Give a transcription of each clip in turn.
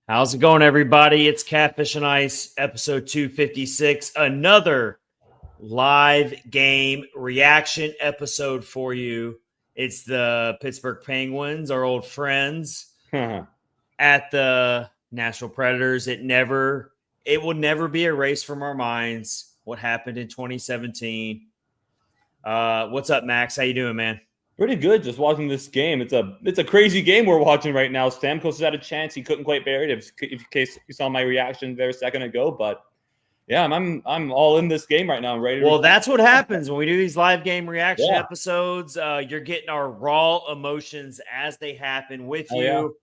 How's it going, everybody? It's Catfish and Ice, episode 256. Another live game reaction episode for you. It's the Pittsburgh Penguins, our old friends, at the Nashville Predators. It will never be erased from our minds what happened in 2017. What's up, Max? How you doing, man? Pretty good. Just watching this game. It's a crazy game we're watching right now. Stamkos has had a chance. He couldn't quite bear it. If in case you saw my reaction there a second ago, but yeah, I'm all in this game right now. I'm ready. Well, that's what happens when we do these live game reaction episodes. You're getting our raw emotions as they happen with you.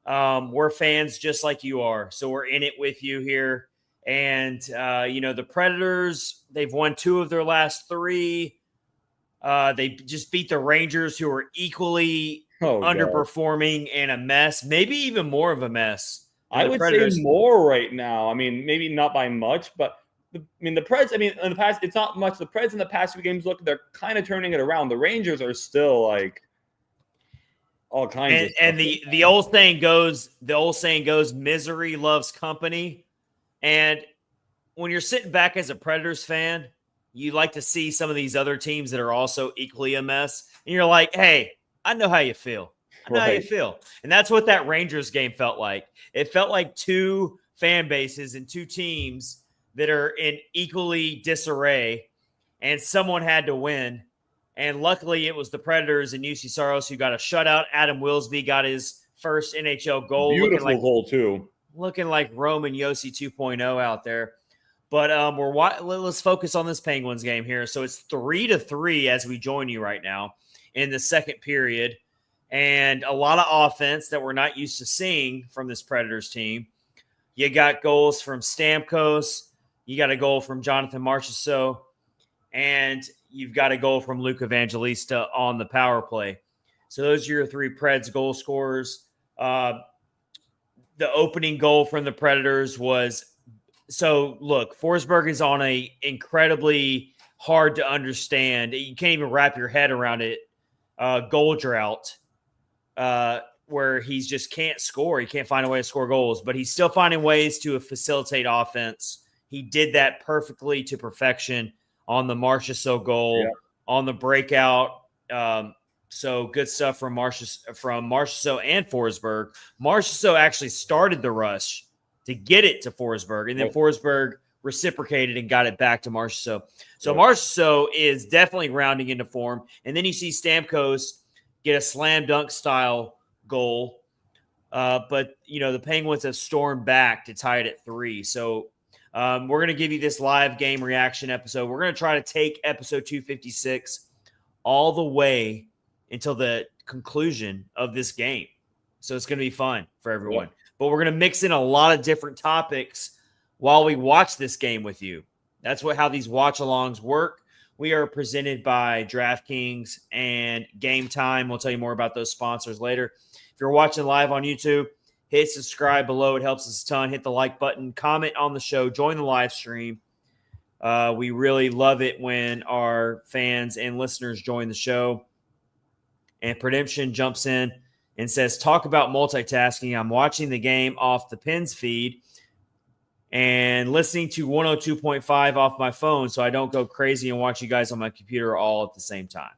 Yeah. We're fans just like you are, so we're in it with you here. And the Predators, they've won 2 of their last 3. They just beat the Rangers, who are equally underperforming and a mess, maybe even more of a mess. I would say more right now. I mean, maybe not by much, but the Preds, in the past, it's not much. The Preds in the past few games, look, they're kind of turning it around. The Rangers are still like all kinds of stuff. And the old saying goes, misery loves company. And when you're sitting back as a Predators fan, you like to see some of these other teams that are also equally a mess. And you're like, hey, I know how you feel. I know how you feel. And that's what that Rangers game felt like. It felt like 2 fan bases and 2 teams that are in equally disarray, and someone had to win. And luckily it was the Predators and UC Saros who got a shutout. Adam Wilsby got his first NHL goal. Beautiful goal too. Looking like Roman Yossi 2.0 out there. But let's focus on this Penguins game here. So it's 3-3 as we join you right now in the second period. And a lot of offense that we're not used to seeing from this Predators team. You got goals from Stamkos. You got a goal from Jonathan Marchessault. And you've got a goal from Luke Evangelista on the power play. So those are your 3 Preds goal scorers. The opening goal from the Predators was... So, look, Forsberg is on a incredibly hard to understand. You can't even wrap your head around it. Goal drought, where he just can't score. He can't find a way to score goals, but he's still finding ways to facilitate offense. He did that perfectly to perfection on the Marchessault goal, on the breakout. So good stuff from Marchessault and Forsberg. Marchessault actually started the rush to get it to Forsberg, and then Forsberg reciprocated and got it back to Marchessault. So Marchessault is definitely rounding into form. And then you see Stamkos get a slam dunk style goal. But, the Penguins have stormed back to tie it at 3. So we're going to give you this live game reaction episode. We're going to try to take episode 256 all the way until the conclusion of this game. So it's going to be fun for everyone. But we're going to mix in a lot of different topics while we watch this game with you. That's how these watch-alongs work. We are presented by DraftKings and Game Time. We'll tell you more about those sponsors later. If you're watching live on YouTube, hit subscribe below. It helps us a ton. Hit the like button. Comment on the show. Join the live stream. We really love it when our fans and listeners join the show. And Predemption jumps in and says, talk about multitasking. I'm watching the game off the Pens feed and listening to 102.5 off my phone so I don't go crazy and watch you guys on my computer all at the same time.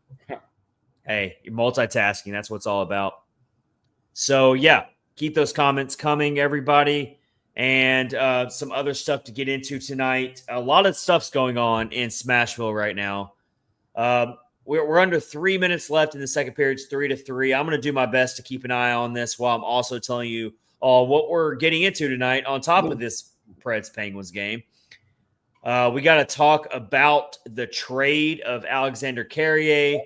Hey, you're multitasking. That's what it's all about. So, keep those comments coming, everybody. And some other stuff to get into tonight. A lot of stuff's going on in Smashville right now. We're under 3 minutes left in the second period. It's 3-3. I'm going to do my best to keep an eye on this while I'm also telling you what we're getting into tonight on top of this Preds-Penguins game. We got to talk about the trade of Alexandre Carrier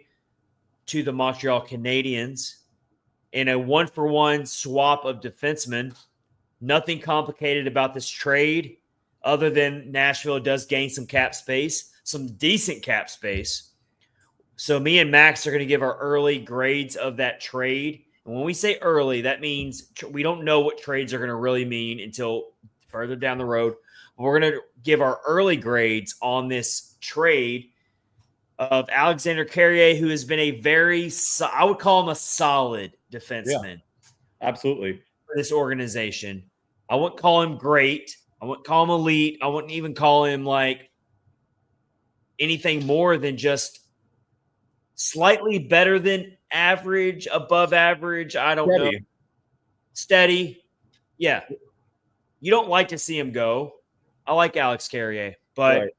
to the Montreal Canadiens in a 1-for-1 swap of defensemen. Nothing complicated about this trade other than Nashville does gain some cap space, some decent cap space. So me and Max are going to give our early grades of that trade. And when we say early, that means we don't know what trades are going to really mean until further down the road. We're going to give our early grades on this trade of Alexandre Carrier, who has been I would call him a solid defenseman. Yeah, absolutely. For this organization. I wouldn't call him great. I wouldn't call him elite. I wouldn't even call him like anything more than just slightly better than average, above average. I don't know. Steady. Yeah. You don't like to see him go. I like Alex Carrier, but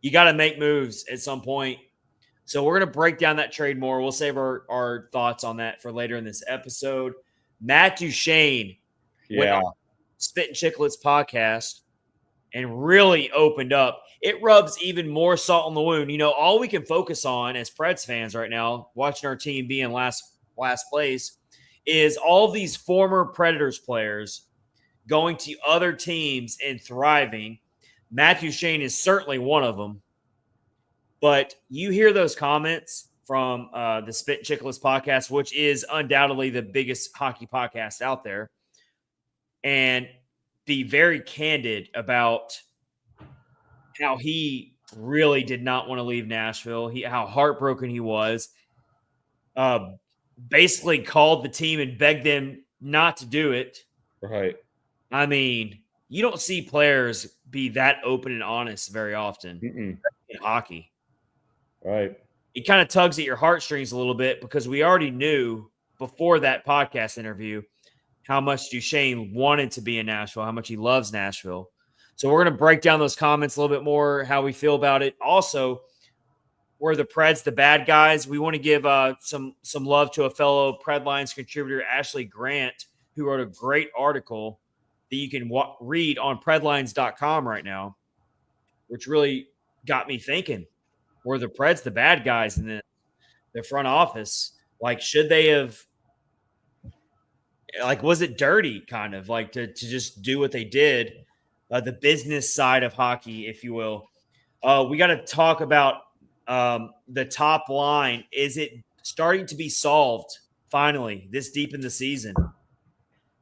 you got to make moves at some point. So we're going to break down that trade more. We'll save our thoughts on that for later in this episode. Matt Duchene went on Spit and Chicklets podcast and really opened up. It rubs even more salt on the wound. You know, all we can focus on as Preds fans right now, watching our team be in last place, is all these former Predators players going to other teams and thriving. Matt Duchene is certainly one of them. But you hear those comments from the Spit and Chicklets podcast, which is undoubtedly the biggest hockey podcast out there, and be very candid about how he really did not want to leave Nashville, how heartbroken he was, basically called the team and begged them not to do it. Right. I mean, you don't see players be that open and honest very often in hockey. Right. It kind of tugs at your heartstrings a little bit because we already knew before that podcast interview how much Duchene wanted to be in Nashville, how much he loves Nashville. So we're going to break down those comments a little bit more, how we feel about it. Also, we're the Preds, the bad guys. We want to give some love to a fellow Predlines contributor, Ashley Grant, who wrote a great article that you can read on Predlines.com right now, which really got me thinking. Were the Preds the bad guys in the front office? Like, should they have – like, was it dirty kind of like to just do what they did, the business side of hockey, if you will? We got to talk about the top line. Is it starting to be solved finally this deep in the season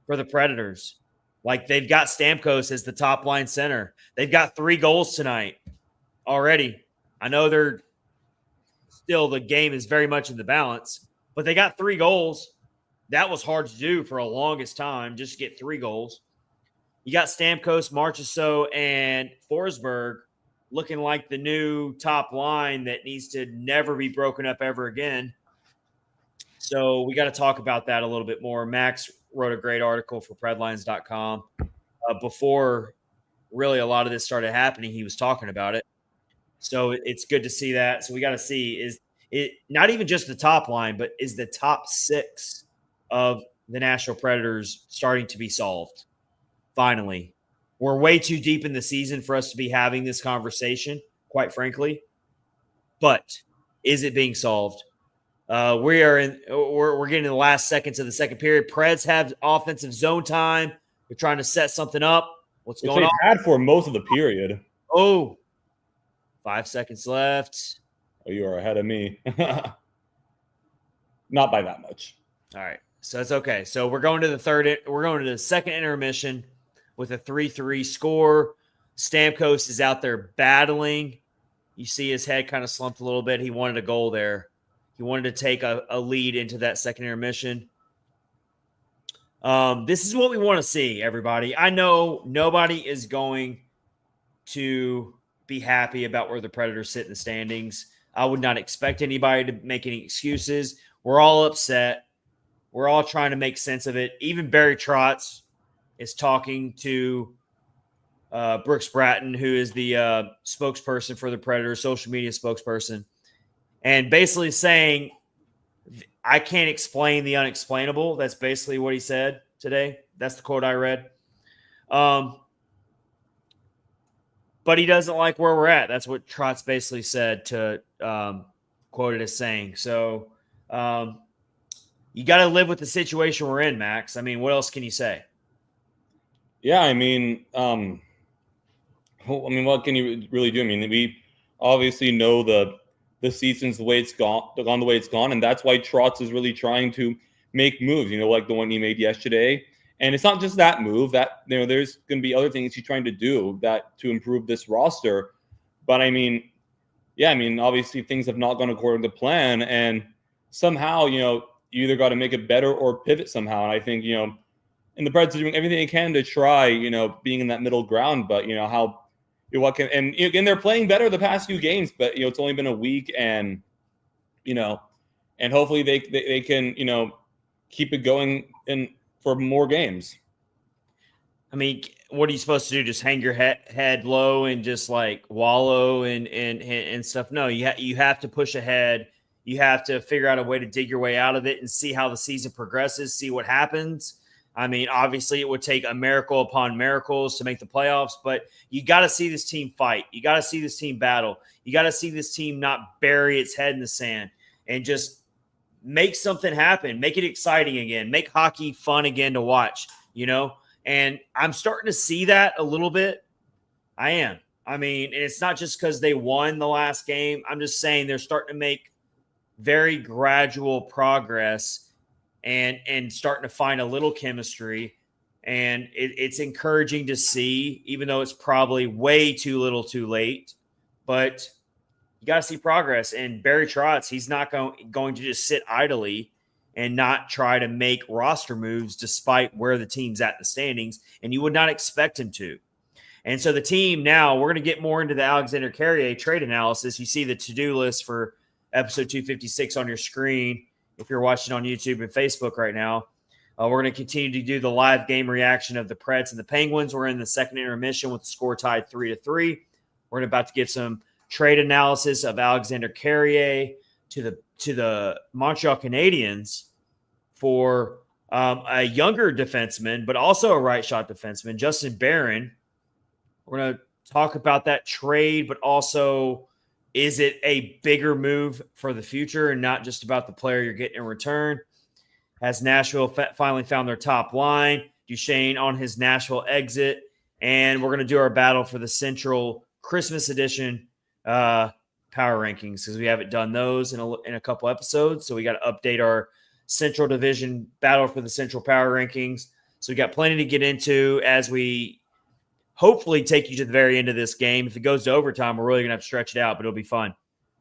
for the Predators? Like, they've got Stamkos as the top line center. They've got 3 goals tonight already. I know they're still, the game is very much in the balance, but they got 3 goals. That was hard to do for a longest time, just to get 3 goals. You got Stamkos, Marchessault, and Forsberg looking like the new top line that needs to never be broken up ever again. So we got to talk about that a little bit more. Max wrote a great article for Predlines.com. Before really a lot of this started happening, he was talking about it. So it's good to see that. So we got to see, is it not even just the top line, but is the top 6 of the Nashville Predators starting to be solved? Finally. We're way too deep in the season for us to be having this conversation, quite frankly. But is it being solved? We're getting in the last seconds of the second period. Preds have offensive zone time. They're trying to set something up. What's going on? They had for most of the period. Oh, 5 seconds left. Oh, you are ahead of me. Not by that much. All right. So it's okay. So we're going to the second intermission with a 3-3 score. Stamkos is out there battling. You see his head kind of slumped a little bit. He wanted a goal there. He wanted to take a lead into that second intermission. This is what we want to see, everybody. I know nobody is going to be happy about where the Predators sit in the standings. I would not expect anybody to make any excuses. We're all upset. We're all trying to make sense of it. Even Barry Trotz is talking to Brooks Bratton, who is the spokesperson for the Predators, social media spokesperson, and basically saying, I can't explain the unexplainable. That's basically what he said today. That's the quote I read. But he doesn't like where we're at. That's what Trotz basically said, to quote it as saying. So you got to live with the situation we're in, Max. I mean, what else can you say? Yeah, I mean, what can you really do? I mean, we obviously know the season's the way it's gone the way it's gone, and that's why Trotz is really trying to make moves, like the one he made yesterday. And it's not just that move. That there's going to be other things he's trying to do to improve this roster. But I mean, obviously things have not gone according to plan, and somehow you either got to make it better or pivot somehow. And I think and the Preds are doing everything they can to try, being in that middle ground. But and they're playing better the past few games. But it's only been a week, and and hopefully they can keep it going for more games. I mean, what are you supposed to do? Just hang your head low and just like wallow and stuff? No, you have to push ahead. You have to figure out a way to dig your way out of it and see how the season progresses, see what happens. I mean, obviously it would take a miracle upon miracles to make the playoffs, but you got to see this team fight. You got to see this team battle. You got to see this team not bury its head in the sand and just make something happen. Make it exciting again. Make hockey fun again to watch, And I'm starting to see that a little bit. I am. I mean, and it's not just because they won the last game. I'm just saying they're starting to make very gradual progress and starting to find a little chemistry. And it's encouraging to see, even though it's probably way too little too late. But you got to see progress. And Barry Trotz, he's not going to just sit idly and not try to make roster moves despite where the team's at in the standings. And you would not expect him to. And so the team now, we're going to get more into the Alexandre Carrier trade analysis. You see the to-do list for episode 256 on your screen if you're watching on YouTube and Facebook right now. We're going to continue to do the live game reaction of the Preds and the Penguins. We're in the second intermission with the score tied 3-3. We're about to give some trade analysis of Alexandre Carrier to the Montreal Canadiens for a younger defenseman, but also a right shot defenseman, Justin Barron. We're going to talk about that trade, but also, is it a bigger move for the future and not just about the player you're getting in return? Has Nashville finally found their top line? Duchene on his Nashville exit. And we're going to do our battle for the Central Christmas edition power rankings because we haven't done those in a couple episodes. So we got to update our Central Division battle for the Central Power rankings. So we got plenty to get into as we hopefully take you to the very end of this game. If it goes to overtime, we're really going to have to stretch it out, but it'll be fun.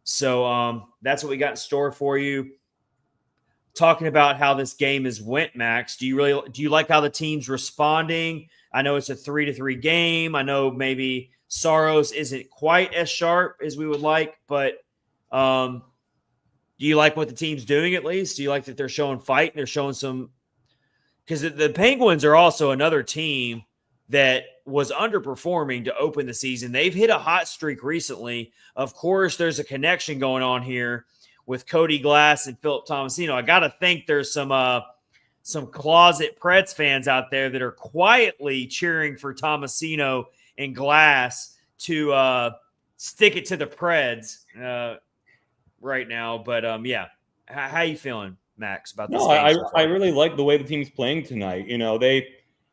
So that's what we got in store for you. Talking about how this game has went, Max, do you like how the team's responding? I know it's a 3-3 game. I know maybe Saros isn't quite as sharp as we would like, but do you like what the team's doing at least? Do you like that they're showing fight and they're showing some – because the Penguins are also another team that was underperforming to open the season. They've hit a hot streak recently. Of course, there's a connection going on here with Cody Glass and Philip Tomasino. I got to think there's some closet Preds fans out there that are quietly cheering for Tomasino and Glass to stick it to the Preds right now. But, yeah, how you feeling, Max, about this game? I really like the way the team's playing tonight.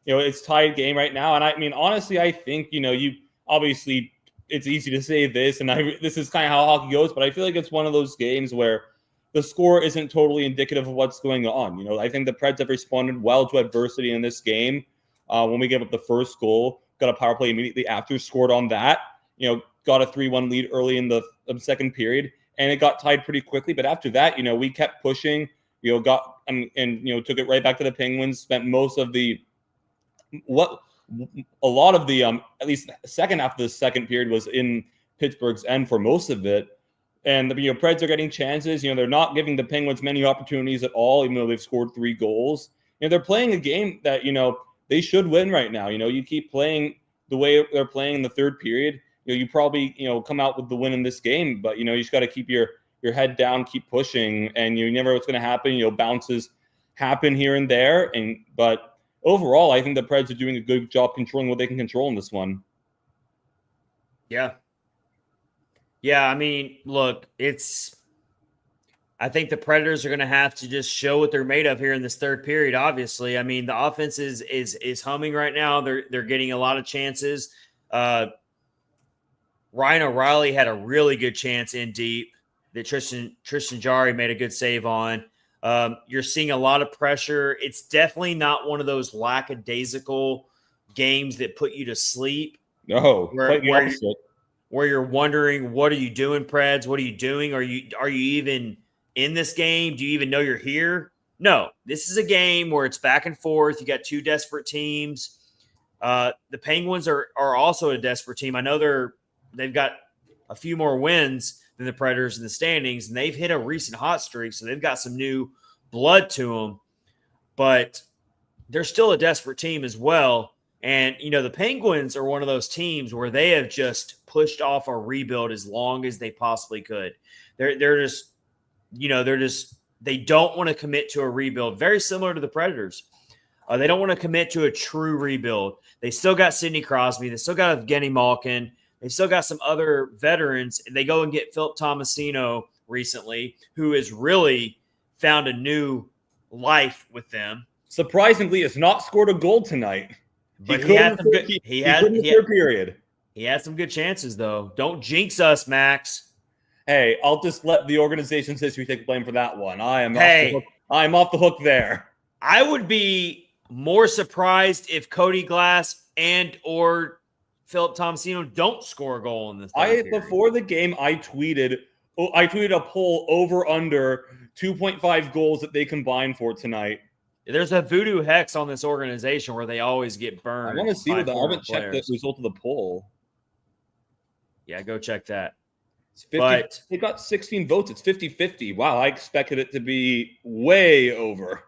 It's tied game right now. And I mean, honestly, I think, you obviously it's easy to say this, and this is kind of how hockey goes, but I feel like it's one of those games where the score isn't totally indicative of what's going on. I think the Preds have responded well to adversity in this game. When we gave up the first goal, got a power play immediately after, scored on that, got a 3-1 lead early in the second period, and it got tied pretty quickly. But after that, we kept pushing, took it right back to the Penguins, spent most of the a lot of the at least the second half of the second period was in Pittsburgh's end for most of it. And the Preds are getting chances. They're not giving the Penguins many opportunities at all, even though they've scored 3 goals. They're playing a game that they should win right now. You keep playing the way they're playing in the third period, you probably come out with the win in this game. But you just got to keep your head down, keep pushing, and you never know what's going to happen. Bounces happen here and there, but overall, I think the Preds are doing a good job controlling what they can control in this one. Yeah. Yeah, I mean, look, I think the Predators are going to have to just show what they're made of here in this third period, obviously. I mean, the offense is humming right now. They're getting a lot of chances. Ryan O'Reilly had a really good chance in deep that Tristan Jarry made a good save on. You're seeing a lot of pressure. It's definitely not one of those lackadaisical games that put you to sleep. No, quite the opposite. Where you're wondering, what are you doing, Preds? What are you doing? Are you even in this game? Do you even know you're here? No, this is a game where it's back and forth. You got two desperate teams. The Penguins are also a desperate team. I know they've got a few more wins than the Predators in the standings, and they've hit a recent hot streak, so they've got some new blood to them. But they're still a desperate team as well. And, the Penguins are one of those teams where they have just pushed off a rebuild as long as they possibly could. They're just, they don't want to commit to a rebuild, very similar to the Predators. They don't want to commit to a true rebuild. They still got Sidney Crosby. They still got Evgeny Malkin. They still got some other veterans. They go and get Philip Tomasino recently, who has really found a new life with them. Surprisingly, has not scored a goal tonight. But he had some good. He had in the third period. He had some good chances, though. Don't jinx us, Max. Hey, I'll just let the organization's history take blame for that one. I am off the hook there. I would be more surprised if Cody Glass and or Philip Tomasino don't score a goal in this. Before the game, I tweeted a poll over under 2.5 goals that they combined for tonight. There's a voodoo hex on this organization where they always get burned. I want to see I haven't checked the result of the poll. Yeah, go check that. But they got 16 votes. It's 50-50. Wow, I expected it to be way over.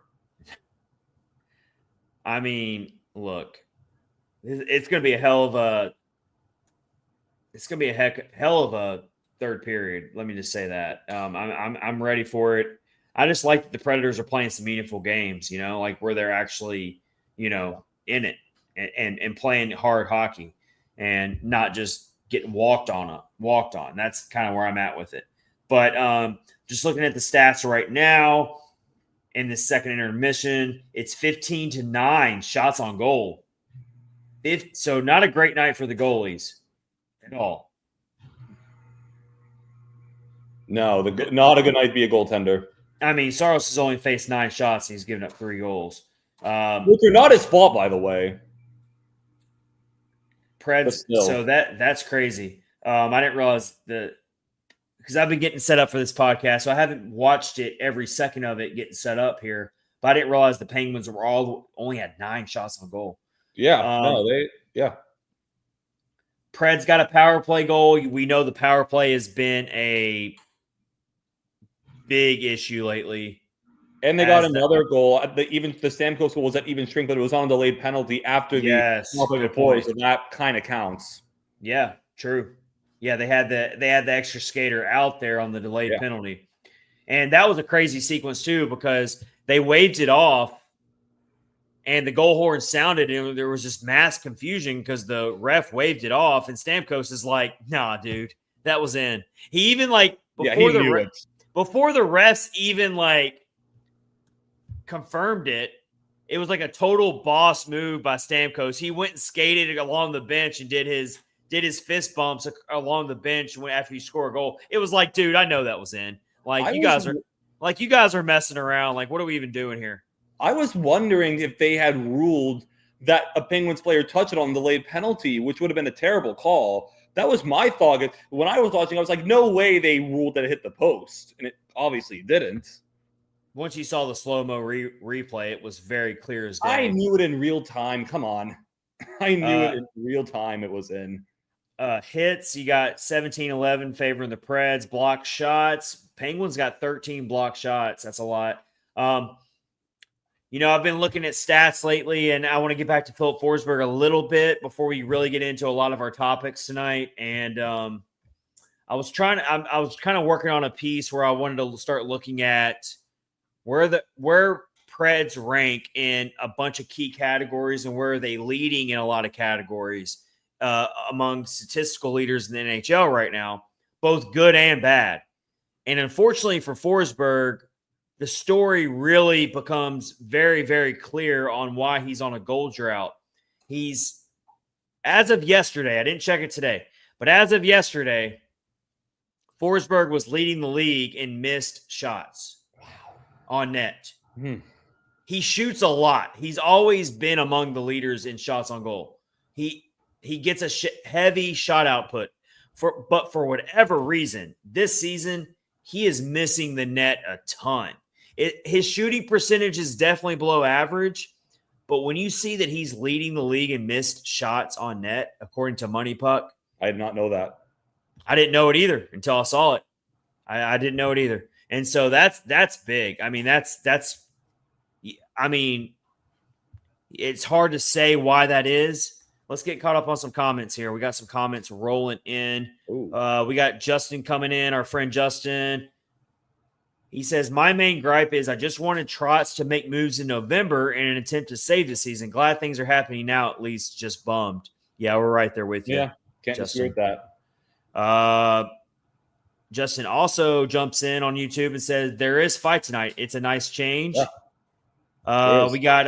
I mean, look, it's going to be a hell of a third period. Let me just say that. I'm ready for it. I just like that the Predators are playing some meaningful games, like where they're actually, in it and playing hard hockey and not just getting walked on. That's kind of where I'm at with it. But just looking at the stats right now in the second intermission, it's 15-9 shots on goal. So not a great night for the goalies at all. No, not a good night to be a goaltender. I mean, Saros has only faced 9 shots and he's given up 3 goals. Which are not his fault, by the way. Preds, so that's crazy. I didn't realize because I've been getting set up for this podcast, so I haven't watched it every second of it getting set up here. But I didn't realize the Penguins were only had 9 shots on goal. Yeah, Preds got a power play goal. We know the power play has been a big issue lately. And they got another goal. Even the Stamkos goal was at even strength, but it was on a delayed penalty after the point. So that kind of counts. Yeah, true. Yeah, they had the extra skater out there on the delayed penalty. And that was a crazy sequence too, because they waved it off and the goal horn sounded and there was just mass confusion because the ref waved it off and Stamkos is like, nah, dude, that was in. He even before the refs even confirmed it, it was like a total boss move by Stamkos. He went and skated along the bench and did his fist bumps along the bench after he scored a goal. It was like, dude, I know that was in. You guys are messing around. Like, what are we even doing here? I was wondering if they had ruled that a Penguins player touched it on the delayed penalty, which would have been a terrible call. That was my thought. When I was watching, I was like, no way they ruled that it hit the post. And it obviously didn't. Once you saw the slow-mo replay, it was very clear as day. I knew it in real time. Come on. I knew it in real time it was in. Hits, you got 17-11 favoring the Preds. Block shots. Penguins got 13 block shots. That's a lot. I've been looking at stats lately, and I want to get back to Philip Forsberg a little bit before we really get into a lot of our topics tonight. And I was kind of working on a piece where I wanted to start looking at where Preds rank in a bunch of key categories and where are they leading in a lot of categories among statistical leaders in the NHL right now, both good and bad. And unfortunately for Forsberg, the story really becomes very, very clear on why he's on a goal drought. He's, as of yesterday, I didn't check it today, but as of yesterday, Forsberg was leading the league in missed shots on net. Mm-hmm. He shoots a lot. He's always been among the leaders in shots on goal. He gets a heavy shot output. But for whatever reason, this season, he is missing the net a ton. His shooting percentage is definitely below average, but when you see that he's leading the league in missed shots on net, according to Money Puck, I did not know that. I didn't know it either until I saw it. I didn't know it either. And so that's big. I mean, it's hard to say why that is. Let's get caught up on some comments here. We got some comments rolling in. We got Justin coming in, our friend Justin. He says, my main gripe is I just wanted Trotz to make moves in November in an attempt to save the season. Glad things are happening now, at least. Just bummed. Yeah, we're right there with you. Yeah, can't disagree with that. Justin also jumps in on YouTube and says, there is fight tonight. It's a nice change. Yeah. We got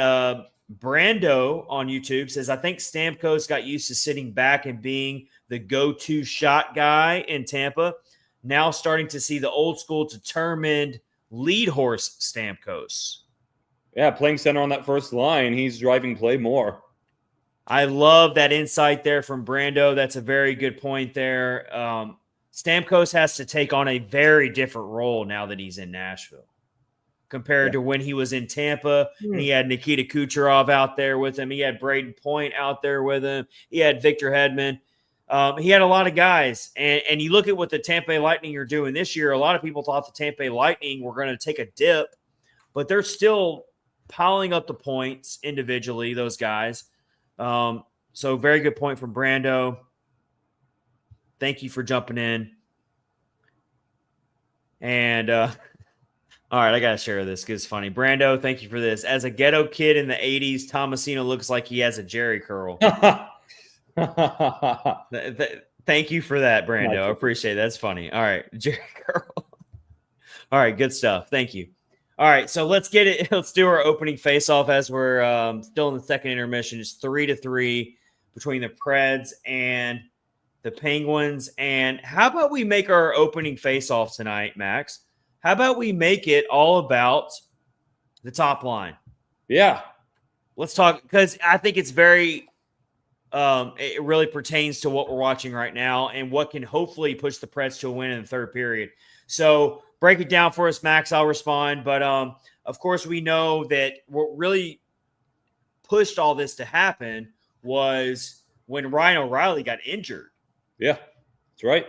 Brando on YouTube says, I think Stamkos got used to sitting back and being the go-to shot guy in Tampa. Now starting to see the old school determined lead horse Stamkos. Yeah, playing center on that first line, he's driving play more. I love that insight there from Brando. That's a very good point there. Stamkos has to take on a very different role now that he's in Nashville compared to when he was in Tampa. And he had Nikita Kucherov out there with him. He had Braden Point out there with him. He had Victor Hedman. He had a lot of guys. And you look at what the Tampa Bay Lightning are doing this year. A lot of people thought the Tampa Bay Lightning were going to take a dip, but they're still piling up the points individually, those guys. So very good point from Brando. Thank you for jumping in. And all right, I got to share this because it's funny. Brando, thank you for this. As a ghetto kid in the 80s, Tomasino looks like he has a Jerry curl. Thank you for that, Brando. I appreciate it. That's funny. All right, Jerry curl. All right, good stuff. Thank you. All right, so let's get it. Let's do our opening face-off as we're still in the second intermission. It's 3-3 between the Preds and the Penguins. And how about we make our opening face-off tonight, Max? How about we make it all about the top line? Yeah. Let's talk, because I think it's very it really pertains to what we're watching right now and what can hopefully push the Preds to a win in the third period. So break it down for us, Max. I'll respond. But, of course, we know that what really pushed all this to happen was when Ryan O'Reilly got injured. Yeah, that's right.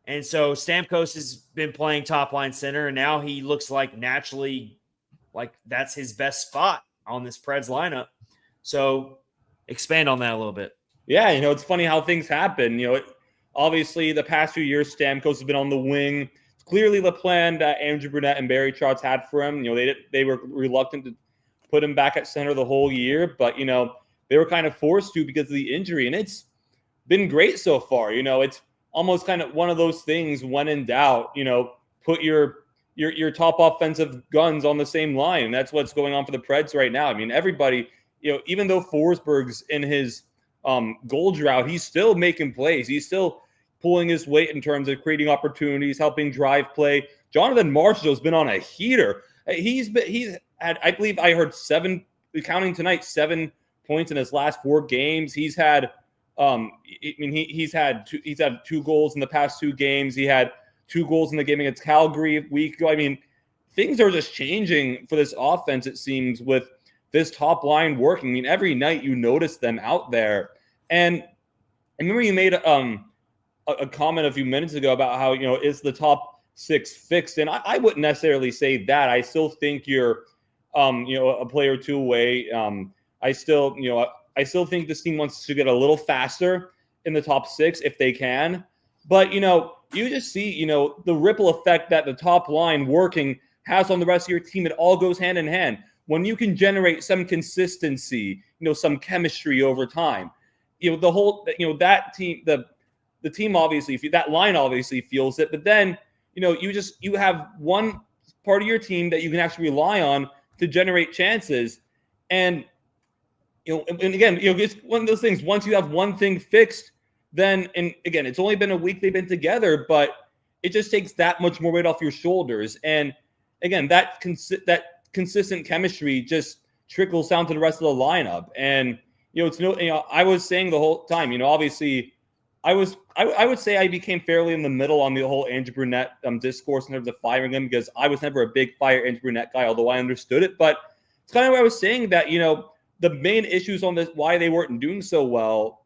And so Stamkos has been playing top line center, and now he looks like naturally like that's his best spot on this Preds lineup. So expand on that a little bit. Yeah, it's funny how things happen. Obviously the past few years, Stamkos has been on the wing. It's clearly the plan that Andrew Brunette and Barry Trotz had for him. They were reluctant to put him back at center the whole year, but, they were kind of forced to because of the injury, and it's been great so far. It's almost kind of one of those things when in doubt, put your top offensive guns on the same line. And that's what's going on for the Preds right now. I mean, everybody, even though Forsberg's in his goal drought, he's still making plays. He's still pulling his weight in terms of creating opportunities, helping drive play. Jonathan Marchessault's been on a heater. He's had, I believe I heard 7, counting tonight, 7 points in his last 4 games. He's had he's had 2 goals in the past 2 games. He had 2 goals in the game against Calgary a week ago. I mean, things are just changing for this offense, it seems, with this top line working. I mean, every night you notice them out there. And I remember you made a comment a few minutes ago about how, is the top 6 fixed? And I wouldn't necessarily say that. I still think you're, a player or 2 away. I still think this team wants to get a little faster in the top 6 if they can. But, you just see, the ripple effect that the top line working has on the rest of your team. It all goes hand in hand. When you can generate some consistency, some chemistry over time, the whole, that team, the team obviously, that line obviously feels it. But then, you have one part of your team that you can actually rely on to generate chances. And, and again, it's one of those things. Once you have one thing fixed, then, and again, it's only been a week they've been together, but it just takes that much more weight off your shoulders. And again, that consistent chemistry just trickles down to the rest of the lineup. And, I was saying the whole time, obviously I would say I became fairly in the middle on the whole Andrew Brunette discourse in terms of firing him, because I was never a big fire Andrew Brunette guy, although I understood it. But it's kind of what I was saying, that, the main issues on this, why they weren't doing so well,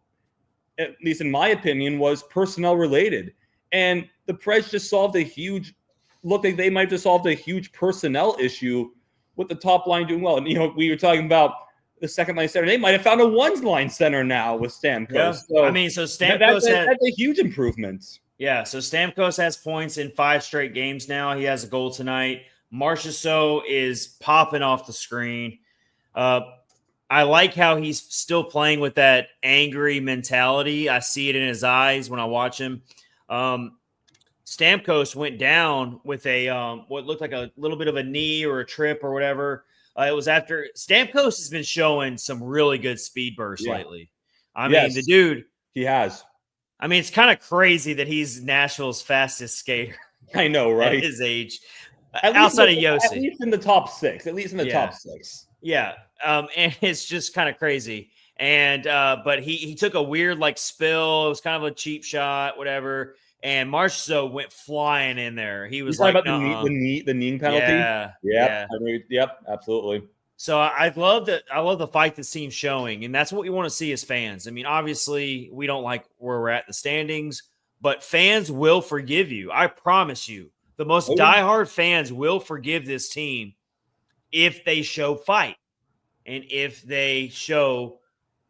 at least in my opinion, was personnel related. And the Preds just looked like they might have just solved a huge personnel issue with the top line doing well. And, we were talking about the second line center. They might have found a one-line center now with Stamkos. Yeah. So, Stamkos that's a huge improvement. Yeah, so Stamkos has points in 5 straight games now. He has a goal tonight. Marchessault is popping off the screen. I like how he's still playing with that angry mentality. I see it in his eyes when I watch him. Stamkos went down with a what looked like a little bit of a knee or a trip or whatever. It was after Stamkos has been showing some really good speed bursts lately. I mean, the dude, he has. I mean, it's kind of crazy that he's Nashville's fastest skater. I know, right? At his age, outside of Yossi, at least in the top 6. At least in the top 6. Yeah, and it's just kind of crazy. And but he took a weird spill. It was kind of a cheap shot, whatever. And Marchessault went flying in there. He was like, about the knee penalty. Yep, absolutely. So I love the fight this team's showing, and that's what we want to see as fans. I mean, obviously, we don't like where we're at in the standings, but fans will forgive you. I promise you, the most diehard fans will forgive this team if they show fight and if they show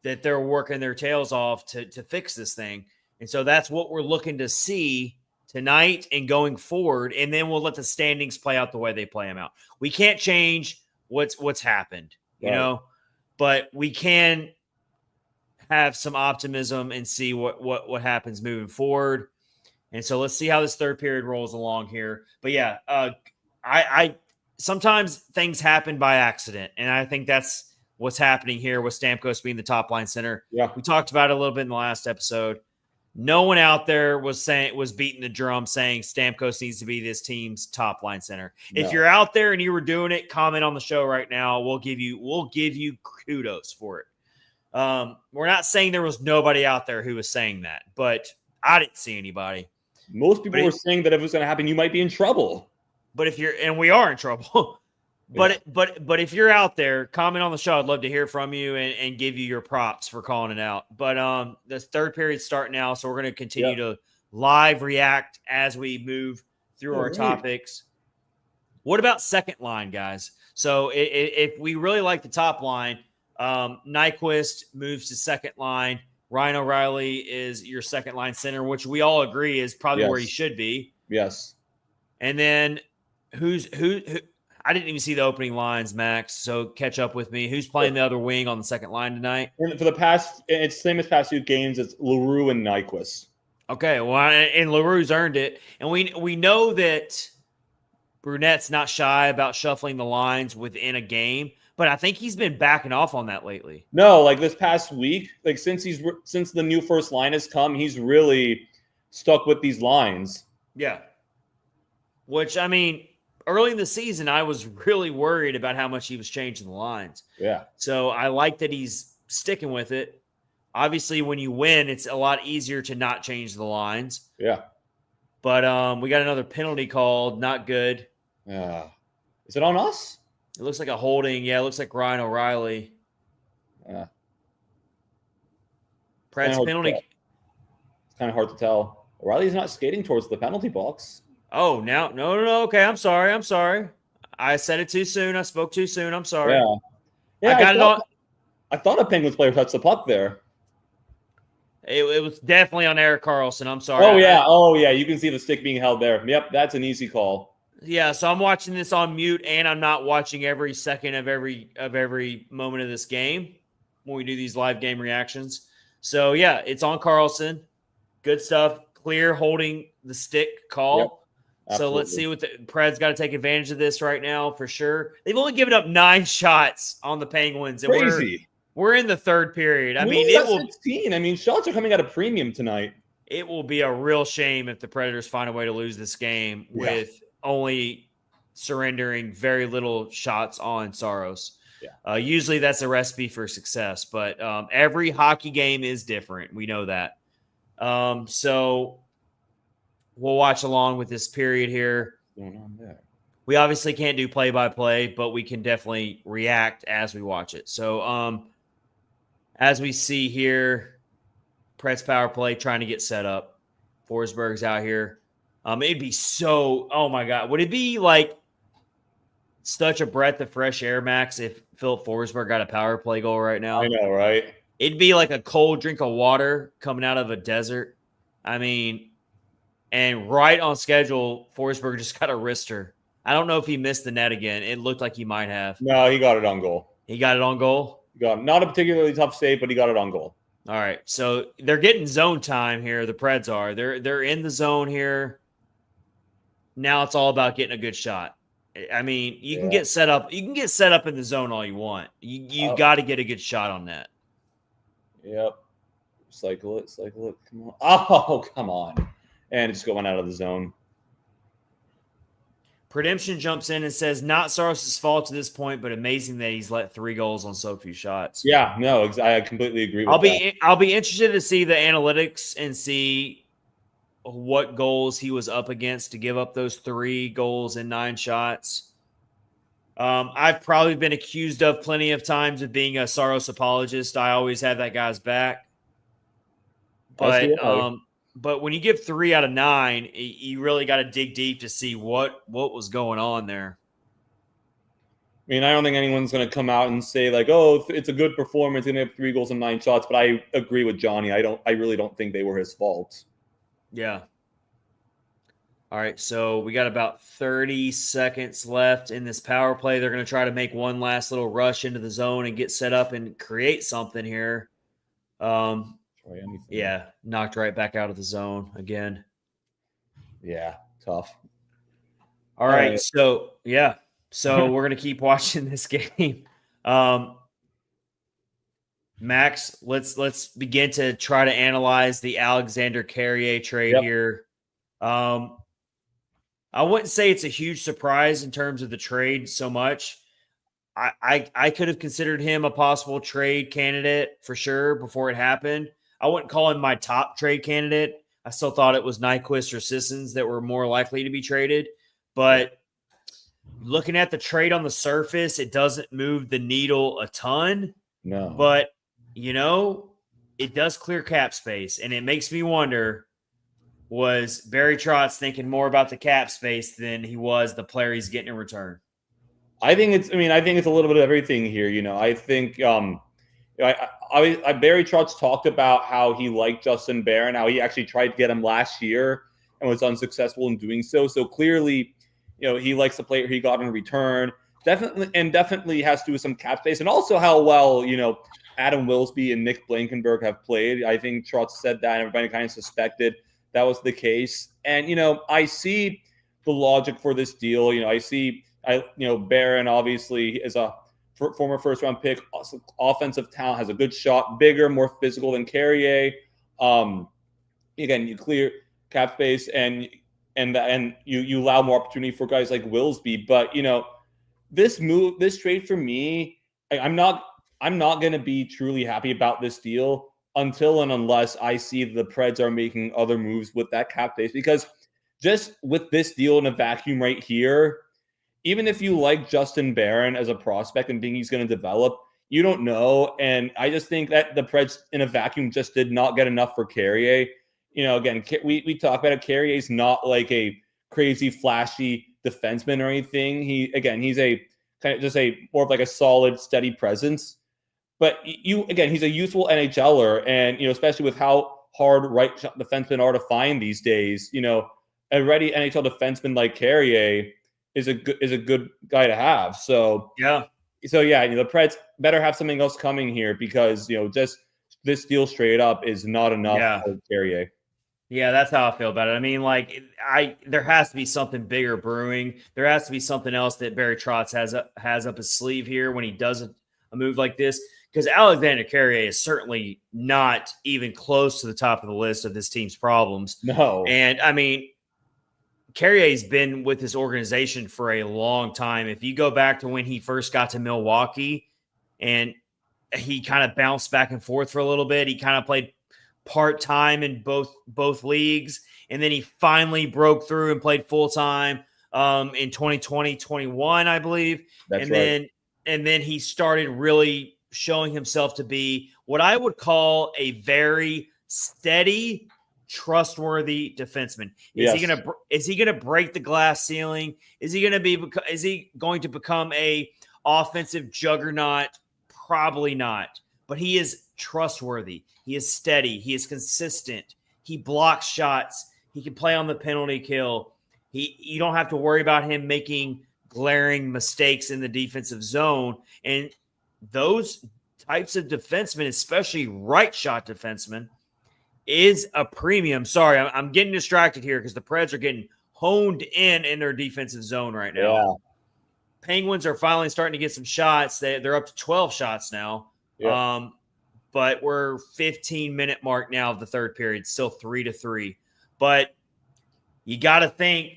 that they're working their tails off to fix this thing. And so that's what we're looking to see tonight and going forward. And then we'll let the standings play out the way they play them out. We can't change what's happened, you know, but we can have some optimism and see what happens moving forward. And so let's see how this third period rolls along here. But yeah, I sometimes things happen by accident. And I think that's what's happening here with Stamkos being the top line center. Yeah. We talked about it a little bit in the last episode. No one out there was beating the drum saying Stamkos needs to be this team's top line center. No. If you're out there and you were doing it, comment on the show right now. We'll give you kudos for it. We're not saying there was nobody out there who was saying that, but I didn't see anybody. Most people were saying that if it was going to happen, you might be in trouble. But we are in trouble. But if you're out there, comment on the show. I'd love to hear from you and give you your props for calling it out. But the third period's starting now, so we're going to continue to live react as we move through our topics. What about second line, guys? So if we really like the top line, Nyquist moves to second line. Ryan O'Reilly is your second line center, which we all agree is probably where he should be. Yes. And then who? I didn't even see the opening lines, Max, so catch up with me. Who's playing the other wing on the second line tonight? And it's the same as past 2 games. It's Leroux and Nyquist. Okay, well, and Leroux's earned it. And we know that Brunette's not shy about shuffling the lines within a game, but I think he's been backing off on that lately. No, this past week, since the new first line has come, he's really stuck with these lines. Yeah. Which, I mean, early in the season, I was really worried about how much he was changing the lines. Yeah. So I like that he's sticking with it. Obviously, when you win, it's a lot easier to not change the lines. Yeah. But we got another penalty called. Not good. Yeah. Is it on us? It looks like a holding. Yeah, it looks like Ryan O'Reilly. Yeah. Preds penalty. It's kind of hard to tell. O'Reilly's not skating towards the penalty box. Oh, now no. Okay, I'm sorry. I said it too soon. I spoke too soon. I'm sorry. Yeah. I got it on. I thought a Penguins player touched the puck there. It was definitely on Erik Karlsson. I'm sorry. Oh yeah. You can see the stick being held there. Yep, that's an easy call. Yeah, so I'm watching this on mute, and I'm not watching every second of every moment of this game when we do these live game reactions. So yeah, it's on Karlsson. Good stuff. Clear holding the stick call. Yep. So let's see what the Preds got to take advantage of this right now for sure. They've only given up 9 shots on the Penguins. And crazy. We're in the third period. I mean, it will 16. I mean, shots are coming at a premium tonight. It will be a real shame if the Predators find a way to lose this game with only surrendering very little shots on Saros. Yeah. Usually that's a recipe for success, but every hockey game is different. We know that. So we'll watch along with this period here. What's going on there? We obviously can't do play-by-play, but we can definitely react as we watch it. So as we see here, Preds power play trying to get set up. Forsberg's out here. It'd be so, oh my God. Would it be like such a breath of fresh air, Max, if Philip Forsberg got a power play goal right now? I know, right? It'd be like a cold drink of water coming out of a desert. I mean, and right on schedule, Forsberg just got a wrister. I don't know if he missed the net again. It looked like he might have. No, he got it on goal. He got it on goal? He got not a particularly tough save, but he got it on goal. All right. So they're getting zone time here. The Preds are. They're in the zone here. Now it's all about getting a good shot. I mean, you can get set up. You can get set up in the zone all you want. You got to get a good shot on that. Yep. Cycle it. Come on. Oh, come on. And it's going out of the zone. Redemption jumps in and says, not Saros' fault to this point, but amazing that he's let 3 goals on so few shots. Yeah, no, I completely agree with that. I'll be interested to see the analytics and see what goals he was up against to give up those 3 goals and 9 shots. I've probably been accused of plenty of times of being a Saros apologist. I always have that guy's back. But when you give 3 out of 9, you really got to dig deep to see what was going on there. I mean, I don't think anyone's going to come out and say like, "Oh, it's a good performance. Going to have 3 goals and 9 shots." But I agree with Johnny. I really don't think they were his fault. Yeah. All right, so we got about 30 seconds left in this power play. They're going to try to make one last little rush into the zone and get set up and create something here. Yeah, knocked right back out of the zone again. Yeah, tough. All right, so we're gonna keep watching this game. Max, let's begin to try to analyze the Alexandre Carrier trade here. I wouldn't say it's a huge surprise in terms of the trade so much. I could have considered him a possible trade candidate for sure before it happened. I wouldn't call him my top trade candidate. I still thought it was Nyquist or Sissons that were more likely to be traded. But looking at the trade on the surface, it doesn't move the needle a ton. No. But, it does clear cap space. And it makes me wonder, was Barry Trotz thinking more about the cap space than he was the player he's getting in return? I think it's a little bit of everything here. I think Barry Trotz talked about how he liked Justin Barron, how he actually tried to get him last year and was unsuccessful in doing so. So clearly, he likes the player he got in return. Definitely has to do with some cap space, and also how well Adam Wilsby and Nick Blankenberg have played. I think Trotz said that, and everybody kind of suspected that was the case. And I see the logic for this deal. Barron obviously is a former first-round pick, offensive talent, has a good shot, bigger, more physical than Carrier. Again, you clear cap space and you allow more opportunity for guys like Wilsby. But this trade for me, I'm not going to be truly happy about this deal until and unless I see the Preds are making other moves with that cap space. Because just with this deal in a vacuum right here, even if you like Justin Barron as a prospect and think he's going to develop, you don't know. And I just think that the Preds in a vacuum just did not get enough for Carrier. Again, we talk about it. Carrier's not like a crazy, flashy defenseman or anything. He's a kind of just more of like a solid, steady presence. But he's a useful NHLer, and especially with how hard right defensemen are to find these days. A ready NHL defenseman like Carrier is a good guy to have. So the Preds better have something else coming here, because just this deal straight up is not enough for Carrier. Yeah, that's how I feel about it. I mean, there has to be something bigger brewing. There has to be something else that Barry Trotz has up his sleeve here when he does a move like this, because Alexandre Carrier is certainly not even close to the top of the list of this team's problems. No. And I mean, Carrier's been with this organization for a long time. If you go back to when he first got to Milwaukee and he kind of bounced back and forth for a little bit, he kind of played part-time in both leagues, and then he finally broke through and played full-time in 2020-21, I believe. That's right. And then he started really showing himself to be what I would call a very steady, trustworthy defenseman. Is he gonna break the glass ceiling? Is he going to become a offensive juggernaut? Probably not. But he is trustworthy. He is steady. He is consistent. He blocks shots. He can play on the penalty kill. You don't have to worry about him making glaring mistakes in the defensive zone. And those types of defensemen, especially right shot defensemen, is a premium. Sorry, I'm getting distracted here because the Preds are getting honed in their defensive zone right now. Yeah. Penguins are finally starting to get some shots. They're up to 12 shots now. Yeah. But we're 15-minute mark now of the third period, still 3-3. But you got to think,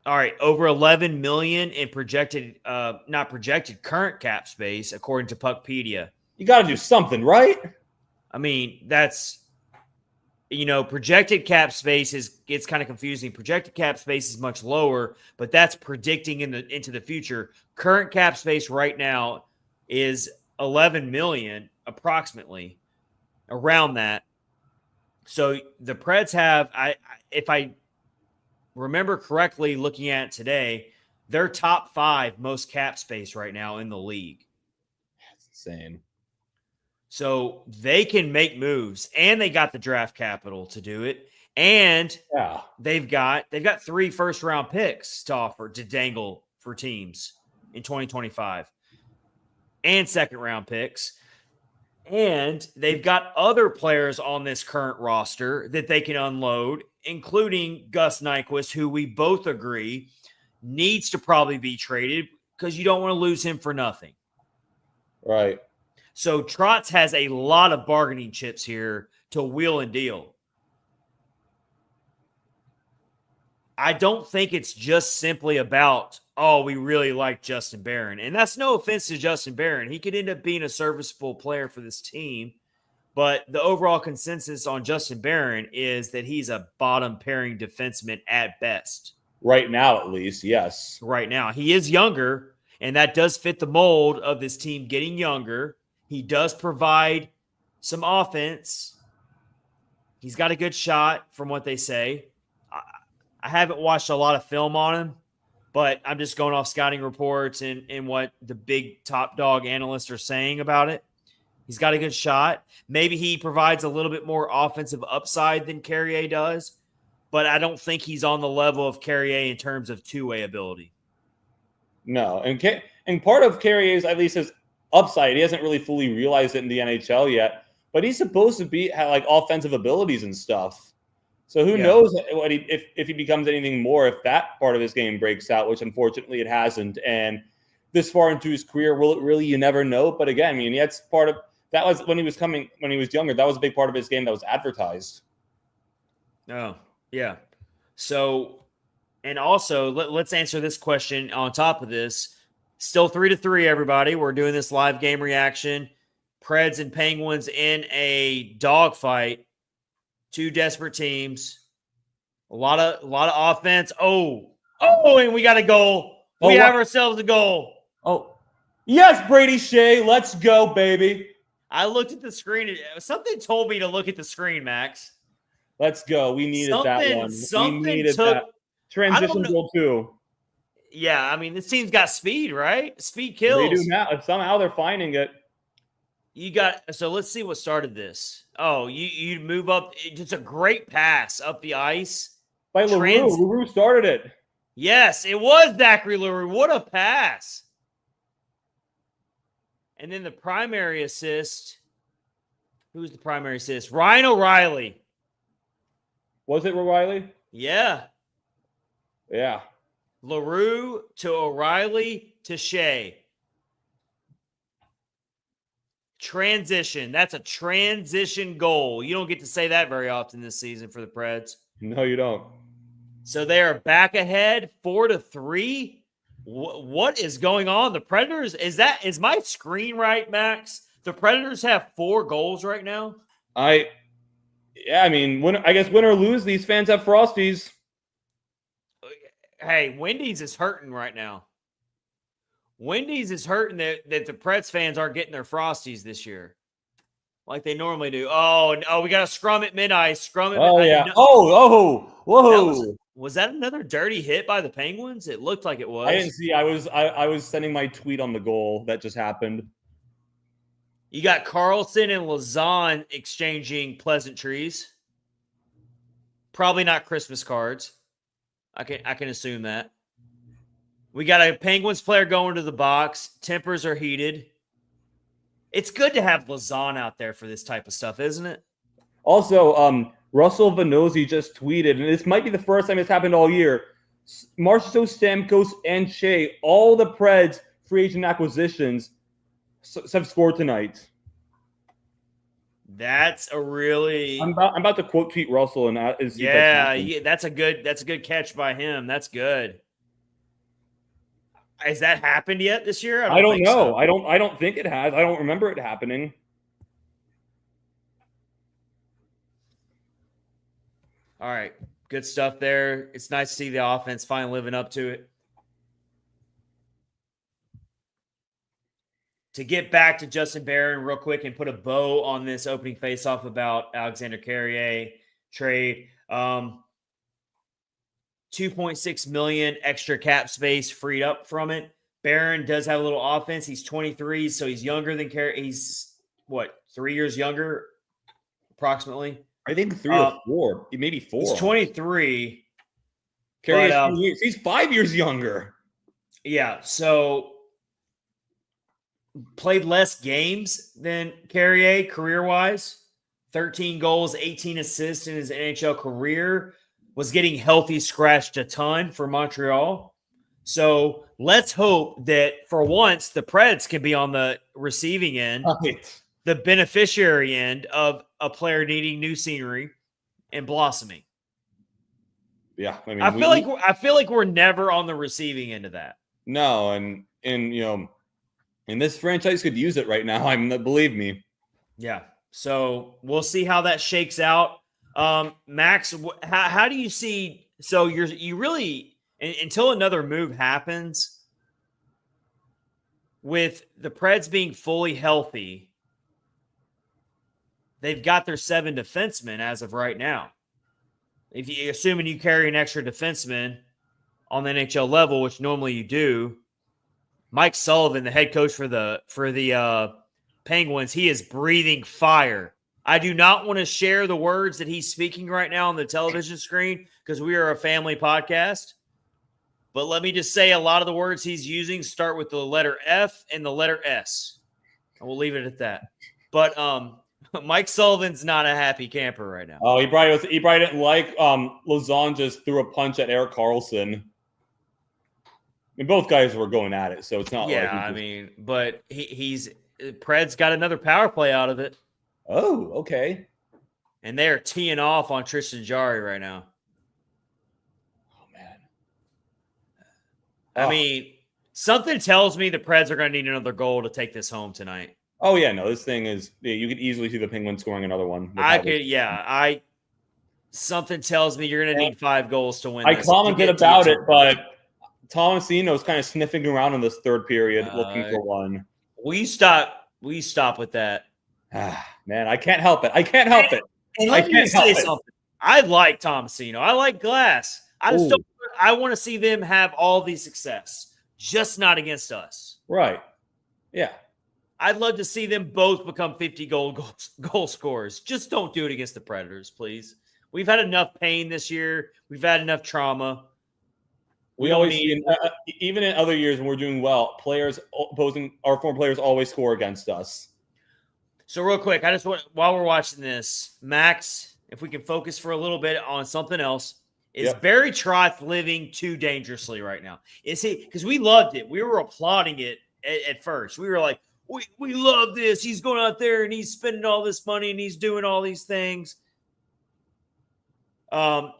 all right, over 11 million in current cap space, according to Puckpedia. You got to do something, right? I mean, that's, projected cap space gets kind of confusing. Projected cap space is much lower, but that's predicting into the future. Current cap space right now is 11 million, approximately, around that. So the Preds have, if I remember correctly, looking at it today, they're top 5 most cap space right now in the league. That's insane. So they can make moves, and they got the draft capital to do it. And they've got 3 first-round picks to dangle for teams in 2025, and second-round picks. And they've got other players on this current roster that they can unload, including Gus Nyquist, who we both agree needs to probably be traded because you don't want to lose him for nothing. Right. So Trotz has a lot of bargaining chips here to wheel and deal. I don't think it's just simply about, we really like Justin Barron. And that's no offense to Justin Barron. He could end up being a serviceable player for this team. But the overall consensus on Justin Barron is that he's a bottom pairing defenseman at best. Right now, at least, yes. Right now. He is younger, and that does fit the mold of this team getting younger. He does provide some offense. He's got a good shot from what they say. I haven't watched a lot of film on him, but I'm just going off scouting reports and what the big top dog analysts are saying about it. He's got a good shot. Maybe he provides a little bit more offensive upside than Carrier does, but I don't think he's on the level of Carrier in terms of two-way ability. No, and part of Carrier's, at least his upside, he hasn't really fully realized it in the NHL yet, but he's supposed to have like offensive abilities and stuff. So who knows if he becomes anything more, if that part of his game breaks out, which unfortunately it hasn't. And this far into his career, will it really? You never know. But again, I mean, that's part of that was when he was younger. That was a big part of his game that was advertised. Oh, yeah. So, and also let's answer this question on top of this. Still 3-3, everybody. We're doing this live game reaction. Preds and Penguins in a dogfight. 2 desperate teams. A lot of offense. And we got a goal. We have ourselves a goal. Oh, yes, Brady Shea. Let's go, baby. I looked at the screen. Something told me to look at the screen, Max. Let's go. We needed that one. Something we needed that. Transition goal too. Yeah, I mean, this team's got speed, right? Speed kills. They do now. Somehow they're finding it. So let's see what started this. You move up. It's a great pass up the ice. By LaRue. LaRue started it. Yes, it was Zachary LaRue. What a pass. And then the primary assist. Who's the primary assist? Ryan O'Reilly. Was it O'Reilly? Yeah. Yeah. LaRue to O'Reilly to Shea. Transition. That's a transition goal. You don't get to say that very often this season for the Preds. No, you don't. So they are back ahead 4-3. What is going on? The Predators, is my screen right, Max? The Predators have 4 goals right now. Yeah, I mean, I guess win or lose, these fans have Frosties. Hey, Wendy's is hurting right now. Wendy's is hurting that the Preds fans aren't getting their Frosties this year like they normally do. Oh, we got a scrum at mid-ice. Scrum at Oh, mid-ice. yeah. Whoa. Was that another dirty hit by the Penguins? It looked like it was. I didn't see. I was sending my tweet on the goal that just happened. You got Carlson and Lausanne exchanging pleasantries. Probably not Christmas cards. I can assume that. We got a Penguins player going to the box. Tempers are heated. It's good to have Lausanne out there for this type of stuff, isn't it? Also, Russell Vanozzi just tweeted, and this might be the first time it's happened all year. Marchessault, Stamkos, and Shea, all the Preds free agent acquisitions have scored tonight. That's a really. I'm about to quote tweet Russell and that's a good catch by him. That's good. Has that happened yet this year? I don't know. So. I don't think it has. I don't remember it happening. All right. Good stuff there. It's nice to see the offense finally living up to it. To get back to Justin Barron real quick and put a bow on this opening faceoff about Alexandre Carrier trade. $2.6 million extra cap space freed up from it. Barron does have a little offense. He's 23, so he's younger than Carrier. He's, 3 years younger, approximately? I think 3 or 4, maybe 4. He's 23. Carrier's 2 years. He's 5 years younger. Yeah, so played less games than Carrier career-wise. 13 goals, 18 assists in his NHL career. Was getting healthy scratched a ton for Montreal. So let's hope that for once the Preds can be on the receiving end, the beneficiary end of a player needing new scenery and blossoming. Yeah, I mean, I feel like we're never on the receiving end of that. No, and this franchise could use it right now. Believe me. Yeah. So we'll see how that shakes out. Max, how do you see? So you really until another move happens with the Preds being fully healthy, they've got their 7 defensemen as of right now. If you assuming you carry an extra defenseman on the NHL level, which normally you do, Mike Sullivan, the head coach for the Penguins, he is breathing fire. I do not want to share the words that he's speaking right now on the television screen because we are a family podcast. But let me just say a lot of the words he's using start with the letter F and the letter S. And we'll leave it at that. But Mike Sullivan's not a happy camper right now. Oh, he probably didn't like Lausanne just threw a punch at Erik Karlsson. I mean, both guys were going at it, so it's not but he's Preds got another power play out of it. Oh, okay. And they're teeing off on Tristan Jarry right now. Oh, man. I mean, something tells me the Preds are going to need another goal to take this home tonight. Oh, yeah. No, this thing is – you could easily see the Penguins scoring another one. Something tells me you're going to need 5 goals to win this. I commented about it, but Tomasino's kind of sniffing around in this third period looking for one. Will you stop with that? Man, I can't help it. And let me say something. I like Tomasino. I like Glass. I want to see them have all the success, just not against us. Right. Yeah. I'd love to see them both become 50 goal scorers. Just don't do it against the Predators, please. We've had enough pain this year. We've had enough trauma. We always see, even in other years when we're doing well, our former players always score against us. So real quick, I just want, while we're watching this, Max, if we can focus for a little bit on something else, is Barry Trotz living too dangerously right now? Is he? Because we loved it. We were applauding it at first. We were like, we love this. He's going out there and he's spending all this money and he's doing all these things.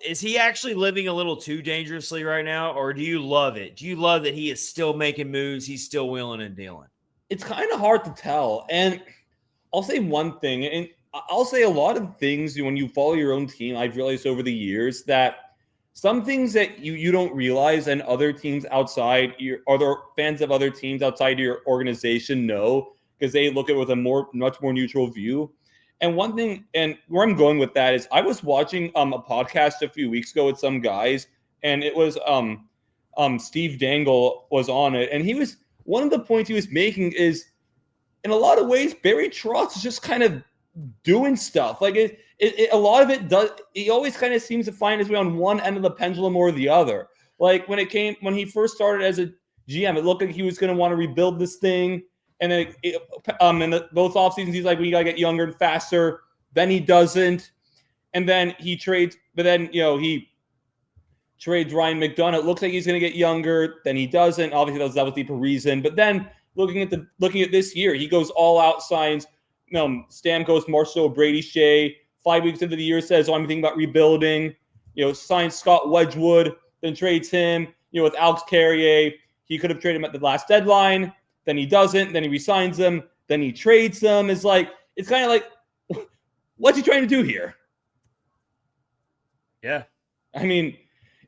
Is he actually living a little too dangerously right now, or do you love it? Do you love that he is still making moves? He's still wheeling and dealing. It's kind of hard to tell, and I'll say one thing, and I'll say a lot of things when you follow your own team. I've realized over the years that some things that you don't realize and other teams outside your other fans of other teams outside your organization know because they look at it with a much more neutral view. And one thing, and where I'm going with that is, I was watching a podcast a few weeks ago with some guys, and it was Steve Dangle was on it, and he was one of the points he was making is, in a lot of ways, Barry Trotz is just kind of doing stuff. Like a lot of it does. He always kind of seems to find his way on one end of the pendulum or the other. Like when he first started as a GM, it looked like he was going to want to rebuild this thing. And then both off seasons, he's like, we got to get younger and faster. Then he doesn't. And then he trades, but then, he trades Ryan McDonough. It looks like he's going to get younger. Then he doesn't. Obviously, that was deeper reason. But then looking at this year, he goes all out, signs Stamkos, Marceau, Brady Shea. 5 weeks into the year, says, I'm thinking about rebuilding. Signs Scott Wedgwood, then trades him. With Alex Carrier, he could have traded him at the last deadline. Then he doesn't. Then he resigns him. Then he trades them. It's kind of like, what's he trying to do here? Yeah. I mean,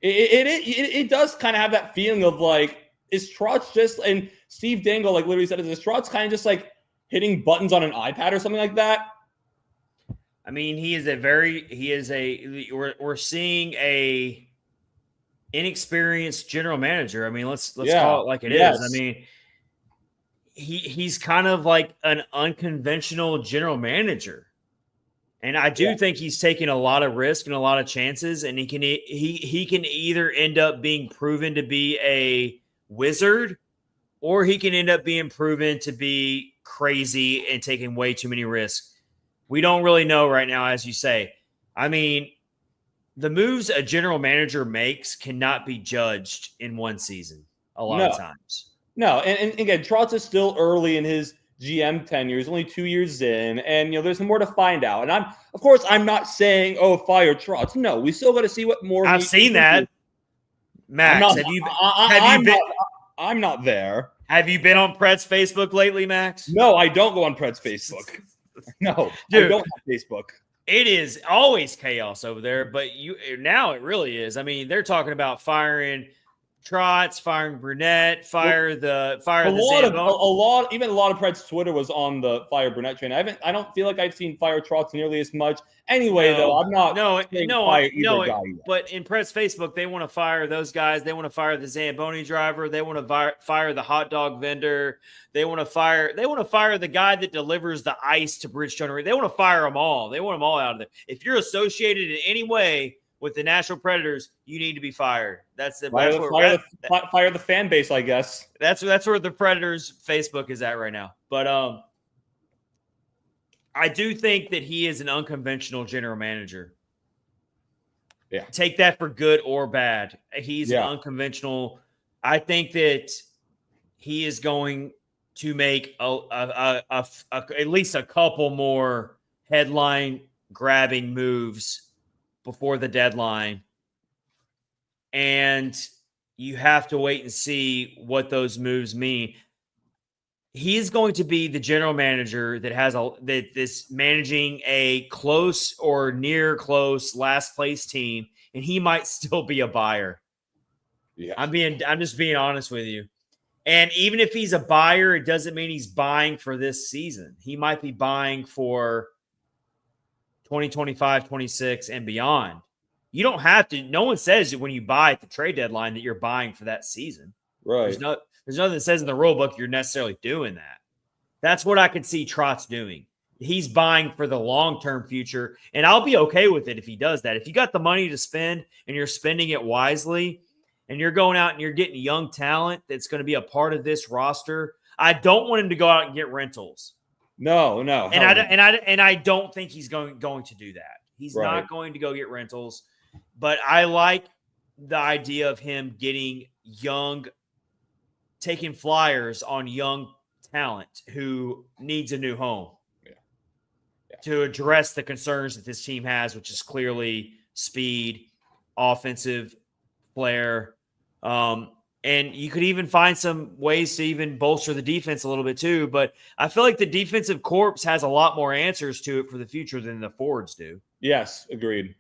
it does kind of have that feeling of like, is Trotz just, and Steve Dangle literally said, is Trotz kind of just hitting buttons on an iPad or something like that? I mean, we're seeing a inexperienced general manager. I mean, let's call it like it is. I mean, he's kind of like an unconventional general manager. And I do think he's taking a lot of risk and a lot of chances, and he can either end up being proven to be a wizard, or he can end up being proven to be crazy and taking way too many risks. We don't really know right now, as you say. I mean, the moves a general manager makes cannot be judged in one season a lot of times. No, and again, Trotz is still early in his GM tenure. He's only 2 years in, and there's more to find out. And I'm not saying, fire Trotz. No, we still got to see what more. I've seen that. Max, I'm not there. Have you been on Preds Facebook lately, Max? No, I don't go on Preds Facebook. No, dude, I don't have Facebook. It is always chaos over there, but now it really is. I mean, they're talking about firing Trotz, firing Brunette, fire the Zamboni. A lot of Preds Twitter was on the fire Brunette train. I don't feel like I've seen fire Trotz nearly as much. Anyway, though, I'm not. But in Preds Facebook, they want to fire those guys. They want to fire the Zamboni driver. They want to fire the hot dog vendor. They want to fire the guy that delivers the ice to Bridgestone. They want to fire them all. They want them all out of there. If you're associated in any way with the Nashville Predators, you need to be fired. Fire the fan base, I guess. That's where the Predators Facebook is at right now. But I do think that he is an unconventional general manager. Yeah. Take that for good or bad. He's an unconventional. I think that he is going to make at least a couple more headline grabbing moves before the deadline. And you have to wait and see what those moves mean. He is going to be the general manager that is managing a close or near close last place team, and he might still be a buyer. Yeah. I'm just being honest with you. And even if he's a buyer, it doesn't mean he's buying for this season. He might be buying for 2025, 26, and beyond. You don't have to. No one says that when you buy at the trade deadline that you're buying for that season. Right. There's nothing that says in the rule book you're necessarily doing that. That's what I could see Trotz doing. He's buying for the long-term future, and I'll be okay with it if he does that. If you got the money to spend and you're spending it wisely and you're going out and you're getting young talent that's going to be a part of this roster, I don't want him to go out and get rentals. No. And I don't think he's going to do that. He's not going to go get rentals, but I like the idea of him getting young, taking flyers on young talent who needs a new home to address the concerns that this team has, which is clearly speed, offensive flair. And you could even find some ways to even bolster the defense a little bit too. But I feel like the defensive corps has a lot more answers to it for the future than the forwards do. Yes, agreed.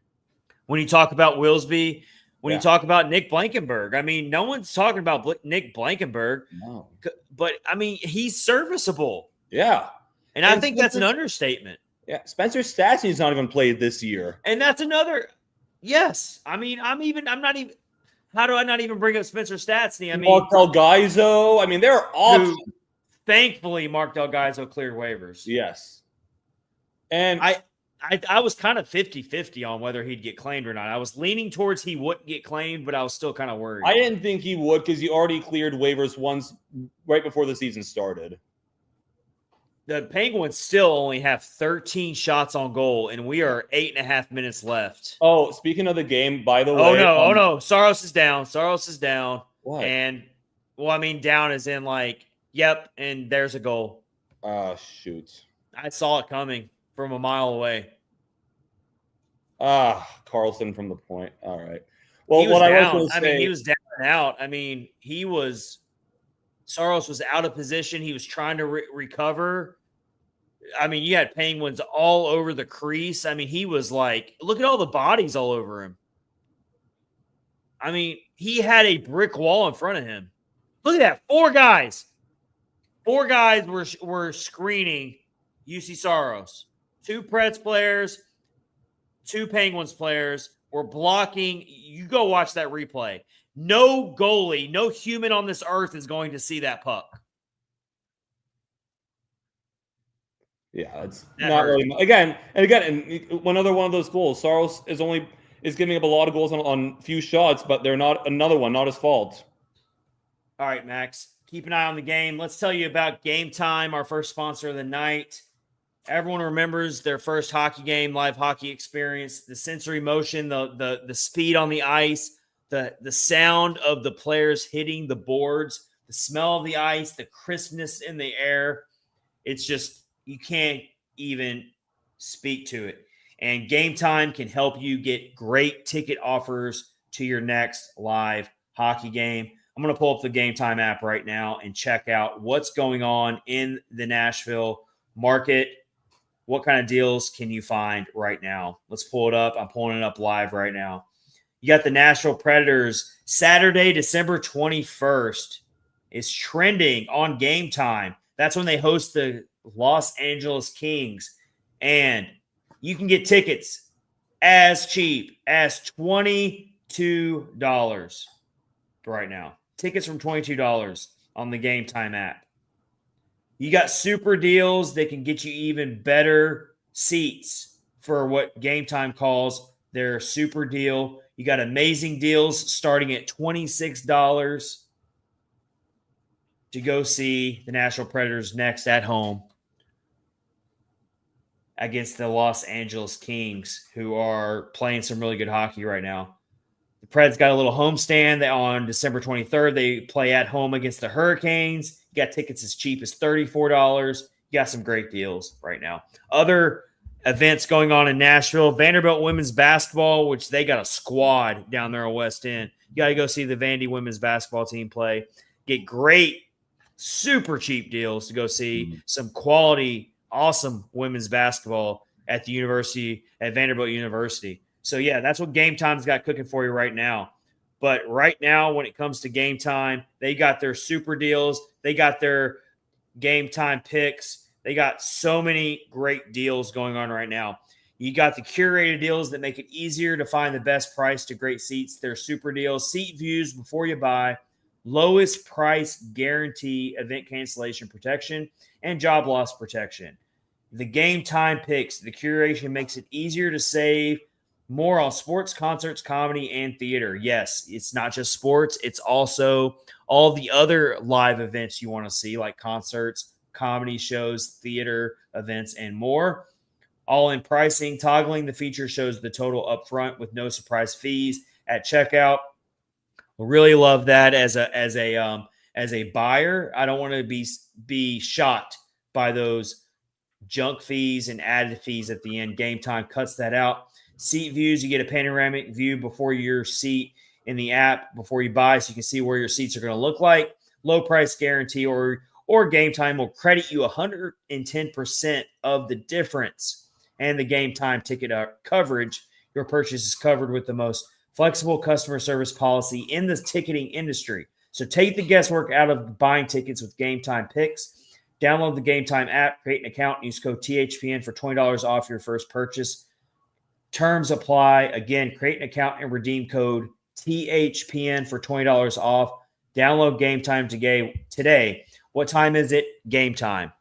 When you talk about Willsby, when you Yeah. talk about Nick Blankenberg, I mean, no one's talking about Nick Blankenberg, No. but I mean, he's serviceable. Yeah. And I think that's an understatement. Yeah. Spencer Stastny's not even played this year. And that's another, yes. I mean, how do I not even bring up Spencer Stastny? I mean, Mark Del Gaizo. I mean, there are options. Thankfully, Mark Del Gaizo cleared waivers. Yes. And I was kind of 50-50 on whether he'd get claimed or not. I was leaning towards he wouldn't get claimed, but I was still kind of worried. I didn't think he would because he already cleared waivers once right before the season started. The Penguins still only have 13 shots on goal, and we are 8.5 minutes left. Oh, speaking of the game, by the way. Oh, no. Saros is down. What? And, well, I mean, down as in like, yep, and there's a goal. Shoot. I saw it coming from a mile away. Carlson from the point. All right. Well, What I was down. going to say. I mean, he was down and out. I mean, Saros was out of position. He was trying to recover. I mean, you had Penguins all over the crease. I mean, he was like, look at all the bodies all over him. I mean, he had a brick wall in front of him. Look at that. 4 guys. 4 guys were screening UC Saros. 2 Preds players, 2 Penguins players were blocking. You go watch that replay. No goalie, no human on this earth is going to see that puck. Yeah, it's not really. Again, another one of those goals. Saros is giving up a lot of goals on few shots, but they're not not his fault. All right, Max. Keep an eye on the game. Let's tell you about Game Time, our first sponsor of the night. Everyone remembers their first hockey game, live hockey experience, the sensory motion, the speed on the ice, the sound of the players hitting the boards, the smell of the ice, the crispness in the air. It's just, you can't even speak to it. And Game Time can help you get great ticket offers to your next live hockey game. I'm going to pull up the Game Time app right now and check out what's going on in the Nashville market. What kind of deals can you find right now? Let's pull it up. I'm pulling it up live right now. You got the Nashville Predators. Saturday, December 21st is trending on Game Time. That's when they host the Los Angeles Kings. And you can get tickets as cheap as $22 right now. Tickets from $22 on the Game Time app. You got super deals that can get you even better seats for what Game Time calls their super deal. You got amazing deals starting at $26 to go see the Nashville Predators next at home against the Los Angeles Kings, who are playing some really good hockey right now. The Preds got a little homestand on December 23rd. They play at home against the Hurricanes. You got tickets as cheap as $34. You got some great deals right now. Other events going on in Nashville, Vanderbilt women's basketball, which they got a squad down there on West End. You got to go see the Vandy women's basketball team play. Get great, super cheap deals to go see some quality, awesome women's basketball at the university, at Vanderbilt University. So, yeah, that's what Game Time's got cooking for you right now. But right now, when it comes to Game Time, they got their super deals. They got their Game Time picks. They got so many great deals going on right now. You got the curated deals that make it easier to find the best price to great seats. They're super deals, seat views before you buy, lowest price guarantee, event cancellation protection, and job loss protection. The Game Time picks, the curation makes it easier to save more on sports, concerts, comedy, and theater. Yes, it's not just sports. It's also all the other live events you want to see, like concerts, comedy shows, theater events, and more. All in pricing. Toggling the feature shows the total up front with no surprise fees at checkout. I really love that as a buyer. I don't want to be shocked by those junk fees and added fees at the end. Game Time cuts that out. Seat views, you get a panoramic view before your seat in the app before you buy so you can see where your seats are going to look like. Low price guarantee or Game Time will credit you 110% of the difference. And the Game Time ticket coverage, your purchase is covered with the most flexible customer service policy in the ticketing industry. So take the guesswork out of buying tickets with Game Time picks. Download the Game Time app, create an account, and use code THPN for $20 off your first purchase. Terms apply. Again, create an account and redeem code THPN for $20 off. Download Game Time today. What time is it? Game time.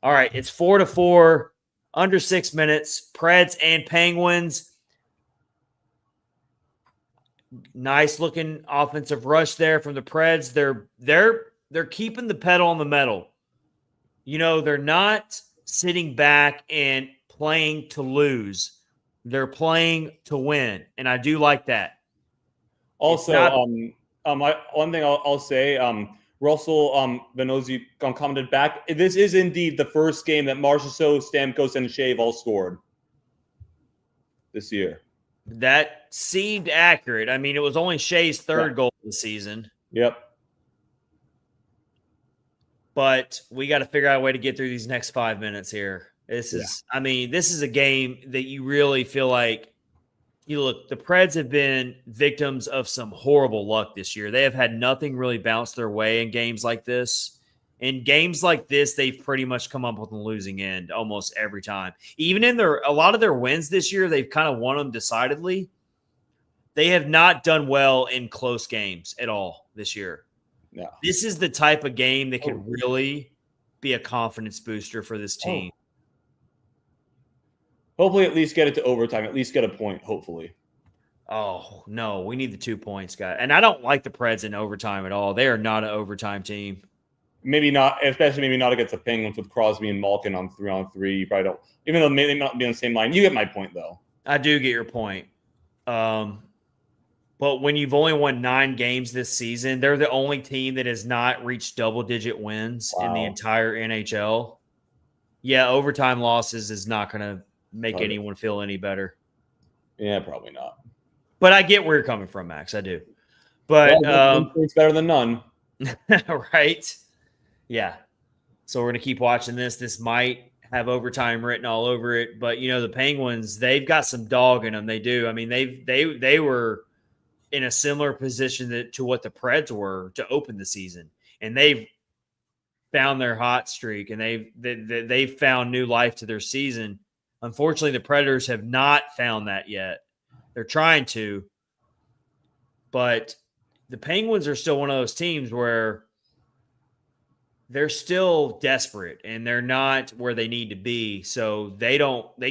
All right, it's 4-4, under 6 minutes. Preds and Penguins. Nice looking offensive rush there from the Preds. They're keeping the pedal on the metal. You know, they're not sitting back and playing to lose. They're playing to win, and I do like that. Also, one thing I'll say, Russell Venozzi commented back. This is indeed the first game that Marchessault, Stamkos, and Shave all scored this year. That seemed accurate. I mean, it was only Shea's third goal of the season. Yep. But we got to figure out a way to get through these next 5 minutes here. This is a game that you really feel like, look, the Preds have been victims of some horrible luck this year. They have had nothing really bounce their way in games like this. In games like this, they've pretty much come up with a losing end almost every time. Even in a lot of their wins this year, they've kind of won them decidedly. They have not done well in close games at all this year. No. This is the type of game that could really be a confidence booster for this team. Hopefully at least get it to overtime, at least get a point, hopefully. Oh, no, we need the 2 points, guys. And I don't like the Preds in overtime at all. They are not an overtime team. Maybe not, especially maybe not against the Penguins with Crosby and Malkin on 3-on-3. You probably don't, even though they may not be on the same line. You get my point, though. I do get your point. But when you've only won 9 games this season, they're the only team that has not reached double-digit wins in the entire NHL. Yeah, overtime losses is not going to make anyone feel any better. Yeah, probably not. But I get where you're coming from, Max. I do. But it's better than none. Right? Yeah. So we're going to keep watching this. This might have overtime written all over it. But, you know, the Penguins, they've got some dog in them. They do. I mean, they were in a similar position to what the Preds were to open the season. And they've found their hot streak, and they've found new life to their season. Unfortunately, the Predators have not found that yet. They're trying to. But the Penguins are still one of those teams where they're still desperate and they're not where they need to be. So they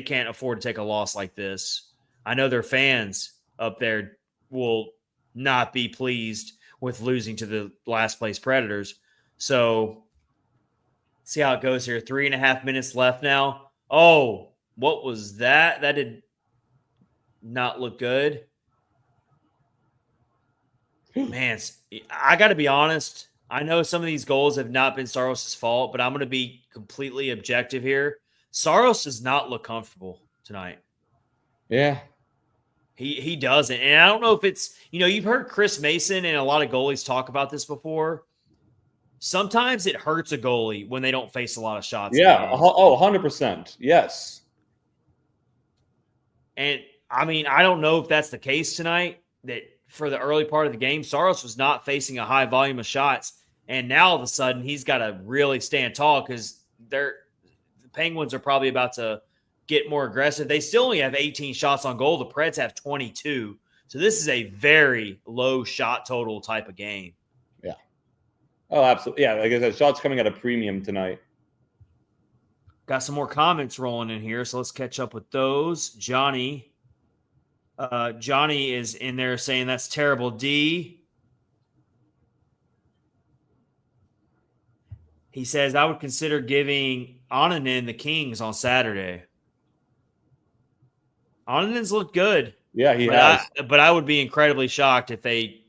can't afford to take a loss like this. I know their fans up there will not be pleased with losing to the last place Predators. So see how it goes here. 3.5 minutes left now. Oh, what was that? That did not look good. Man, I got to be honest. I know some of these goals have not been Saros' fault, but I'm going to be completely objective here. Saros does not look comfortable tonight. Yeah. He doesn't. And I don't know if it's, you've heard Chris Mason and a lot of goalies talk about this before. Sometimes it hurts a goalie when they don't face a lot of shots. Yeah. 100%. Yes. And I mean, I don't know if that's the case tonight, that for the early part of the game, Saros was not facing a high volume of shots. And now all of a sudden he's got to really stand tall because the Penguins are probably about to get more aggressive. They still only have 18 shots on goal. The Preds have 22. So this is a very low shot total type of game. Yeah. Oh, absolutely. Yeah, like I said, shots coming at a premium tonight. Got some more comments rolling in here, so let's catch up with those. Johnny is in there saying that's terrible, D. He says, I would consider giving Onanen the Kings on Saturday. Onanen's looked good. Yeah, he has. But I would be incredibly shocked if they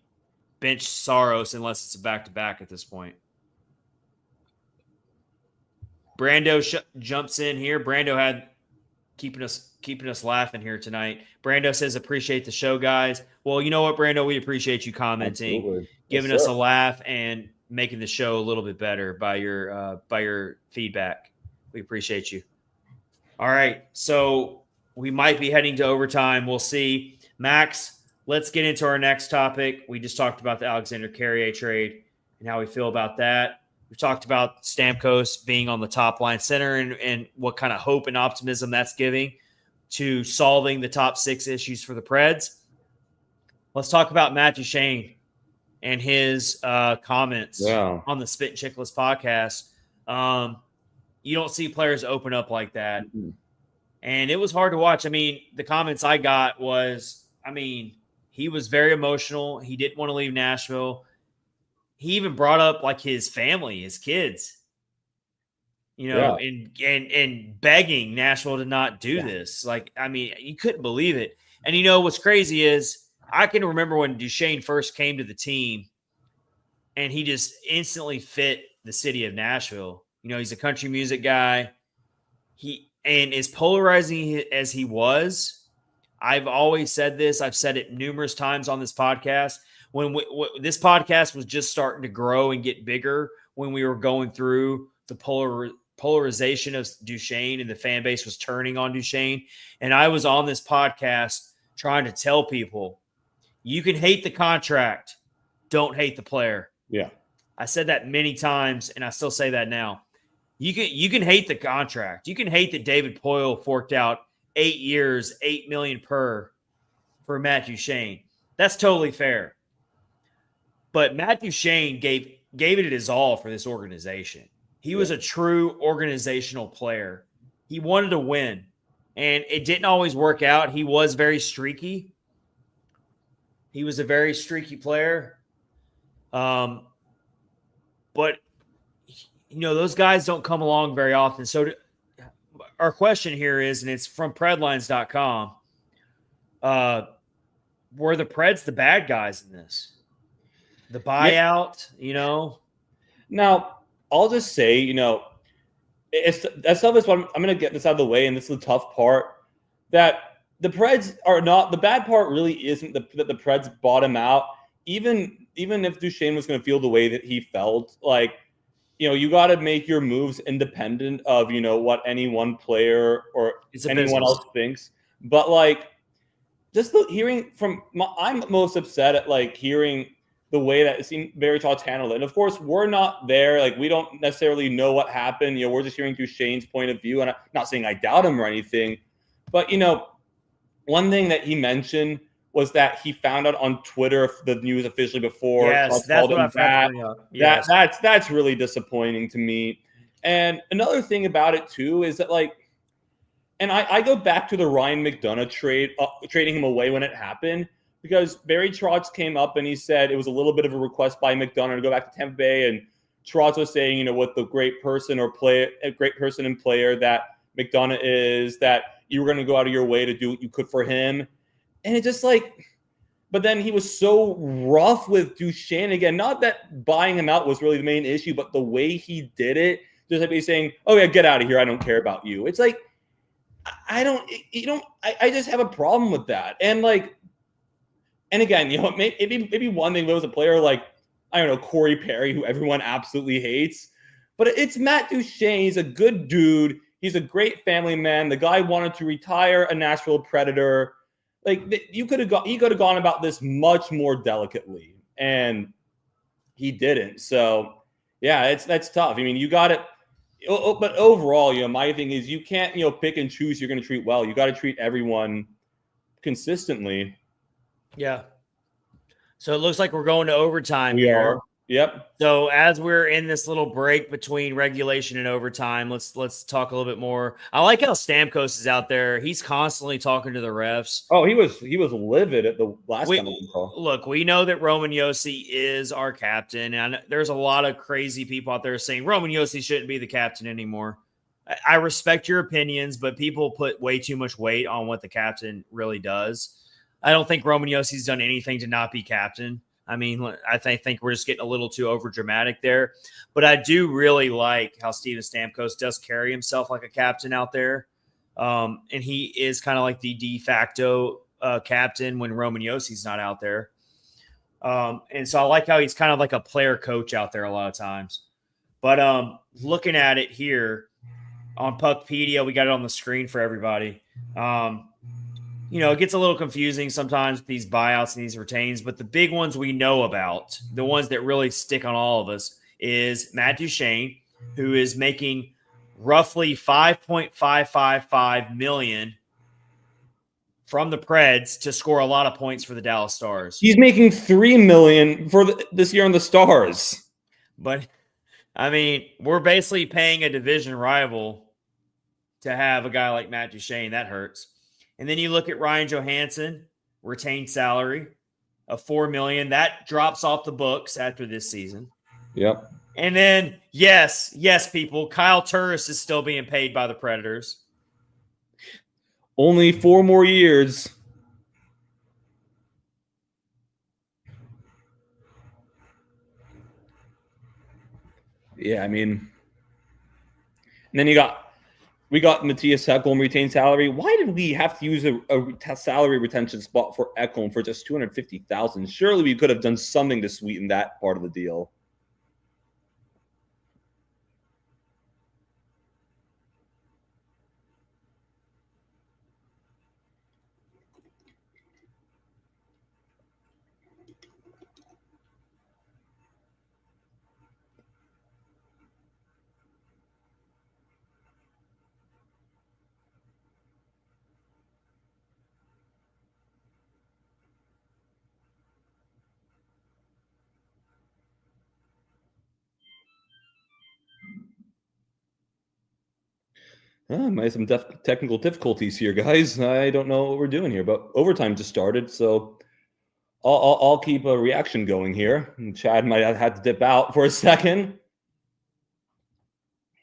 bench Saros unless it's a back-to-back at this point. Brando jumps in here. Brando had keeping us laughing here tonight. Brando says, appreciate the show, guys. Well, you know what, Brando? We appreciate you commenting, Absolutely. giving us a laugh, and making the show a little bit better by your feedback. We appreciate you. All right, so we might be heading to overtime. We'll see. Max, let's get into our next topic. We just talked about the Alexandre Carrier trade and how we feel about that. We've talked about Stamkos being on the top line center and what kind of hope and optimism that's giving to solving the top 6 issues for the Preds. Let's talk about Matt Duchene and his comments on the Spit and Chickless podcast. You don't see players open up like that. Mm-hmm. And it was hard to watch. I mean, the comments I got was, he was very emotional. He didn't want to leave Nashville. He even brought up like his family, his kids, and begging Nashville to not do this. Like, you couldn't believe it. And what's crazy is I can remember when Duchene first came to the team and he just instantly fit the city of Nashville. He's a country music guy. And as polarizing as he was, I've always said this. I've said it numerous times on this podcast. When this podcast was just starting to grow and get bigger, when we were going through the polarization of Duchene and the fan base was turning on Duchene. And I was on this podcast trying to tell people, you can hate the contract, don't hate the player. Yeah. I said that many times, and I still say that now. You can hate the contract. You can hate that David Poile forked out 8 years, $8 million per for Matt Duchene. That's totally fair. But Matt Duchene gave it his all for this organization. He was a true organizational player. He wanted to win, and it didn't always work out. He was very streaky. He was a very streaky player. But those guys don't come along very often. So our question here is, and it's from Predlines.com, were the Preds the bad guys in this? The buyout, Now, I'll just say, that stuff is what I'm going to get this out of the way, and this is the tough part, that the Preds are not – the bad part really isn't that the Preds bought him out. Even if Duchene was going to feel the way that he felt, like, you got to make your moves independent of, what any one player or anyone else thinks. But, like, just hearing from – I'm most upset at, like, hearing – the way that it seemed Veritas handled it. And of course, we're not there. Like, we don't necessarily know what happened. We're just hearing Duchene's point of view. And I'm not saying I doubt him or anything. But, one thing that he mentioned was that he found out on Twitter the news officially before. Yes, that's what I've heard. Yes. That's really disappointing to me. And another thing about it, too, is that, like, and I go back to the Ryan McDonagh trade, trading him away when it happened. Because Barry Trotz came up and he said it was a little bit of a request by McDonagh to go back to Tampa Bay. And Trotz was saying, what the great person and player that McDonagh is, that you were going to go out of your way to do what you could for him. And it just but then he was so rough with Duchene again. Not that buying him out was really the main issue, but the way he did it, just like he's saying, oh yeah, get out of here. I don't care about you. It's like, I just have a problem with that. And and again, maybe one thing was a player like, I don't know, Corey Perry, who everyone absolutely hates. But it's Matt Duchene. He's a good dude. He's a great family man. The guy wanted to retire a Nashville Predator. Like, he could have gone about this much more delicately, and he didn't. So, yeah, that's tough. You got it. But overall, my thing is you can't, pick and choose who you're going to treat well. You got to treat everyone consistently. Yeah. So it looks like we're going to overtime. We are. Yep. So as we're in this little break between regulation and overtime, let's talk a little bit more. I like how Stamkos is out there. He's constantly talking to the refs. Oh, he was livid at the last time we call. Look, we know that Roman Josi is our captain, and there's a lot of crazy people out there saying Roman Josi shouldn't be the captain anymore. I respect your opinions, but people put way too much weight on what the captain really does. I don't think Roman Josi's done anything to not be captain. I think we're just getting a little too over dramatic there. But I do really like how Steven Stamkos does carry himself like a captain out there. And he is kind of like the de facto captain when Roman Yossi's not out there. And so I like how he's kind of like a player coach out there a lot of times. But looking at it here on Puckpedia, we got it on the screen for everybody. It gets a little confusing sometimes with these buyouts and these retains, but the big ones we know about, the ones that really stick on all of us, is Matt Duchene, who is making roughly $5.555 million from the Preds to score a lot of points for the Dallas Stars. He's making $3 million for this year on the Stars. But I mean, we're basically paying a division rival to have a guy like Matt Duchene. That hurts. And then you look at Ryan Johansson, retained salary of $4 million. That drops off the books after this season. Yep. And then, yes, people, Kyle Turris is still being paid by the Predators. Only 4 more years. Yeah, I mean, and then we got Matthias Ekholm retained salary. Why did we have to use a salary retention spot for Ekholm for just $250,000? Surely we could have done something to sweeten that part of the deal. Might have some technical difficulties here, guys. I don't know what we're doing here, but overtime just started, so I'll keep a reaction going here. And Chad might have had to dip out for a second.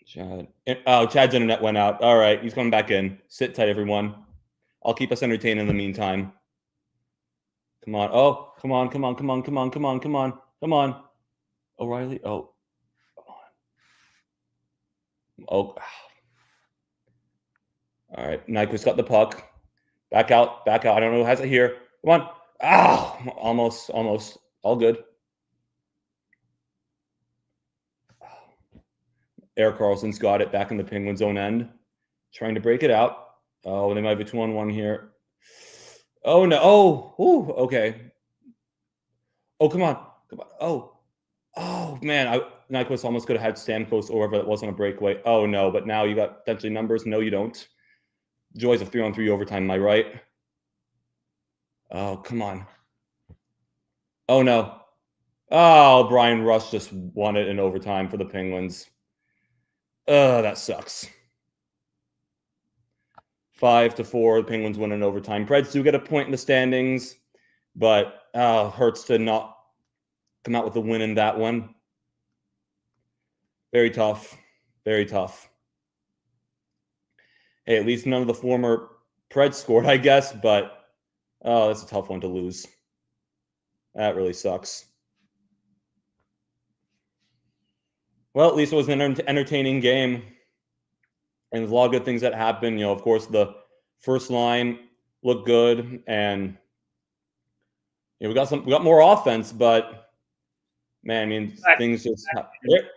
Chad's internet went out. All right, he's coming back in. Sit tight, everyone. I'll keep us entertained in the meantime. Come on. Oh, come on. O'Reilly. Oh. Oh. All right. Nyquist got the puck. Back out. I don't know who has it here. Come on. Almost. All good. Eric Carlson's got it back in the Penguins' own end. Trying to break it out. Oh, they might have a 2-on-1 here. Oh, no. Oh, okay. Oh, come on. Oh, man. Nyquist almost could have had Stamkos or whoever that was on a breakaway. Oh, no. But now you got potentially numbers. No, you don't. Joys of 3-on-3 overtime. Am I right? Oh, come on. Oh, no. Oh, Brian Rush just won it in overtime for the Penguins. That sucks. 5-4, the Penguins win in overtime. Preds do get a point in the standings, but hurts to not come out with a win in that one. Very tough. Hey, at least none of the former Preds scored, I guess, but that's a tough one to lose. That really sucks. Well, at least it was an entertaining game. And there's a lot of good things that happened. Of course, the first line looked good, and we got more offense. But man, I mean, things just. Here,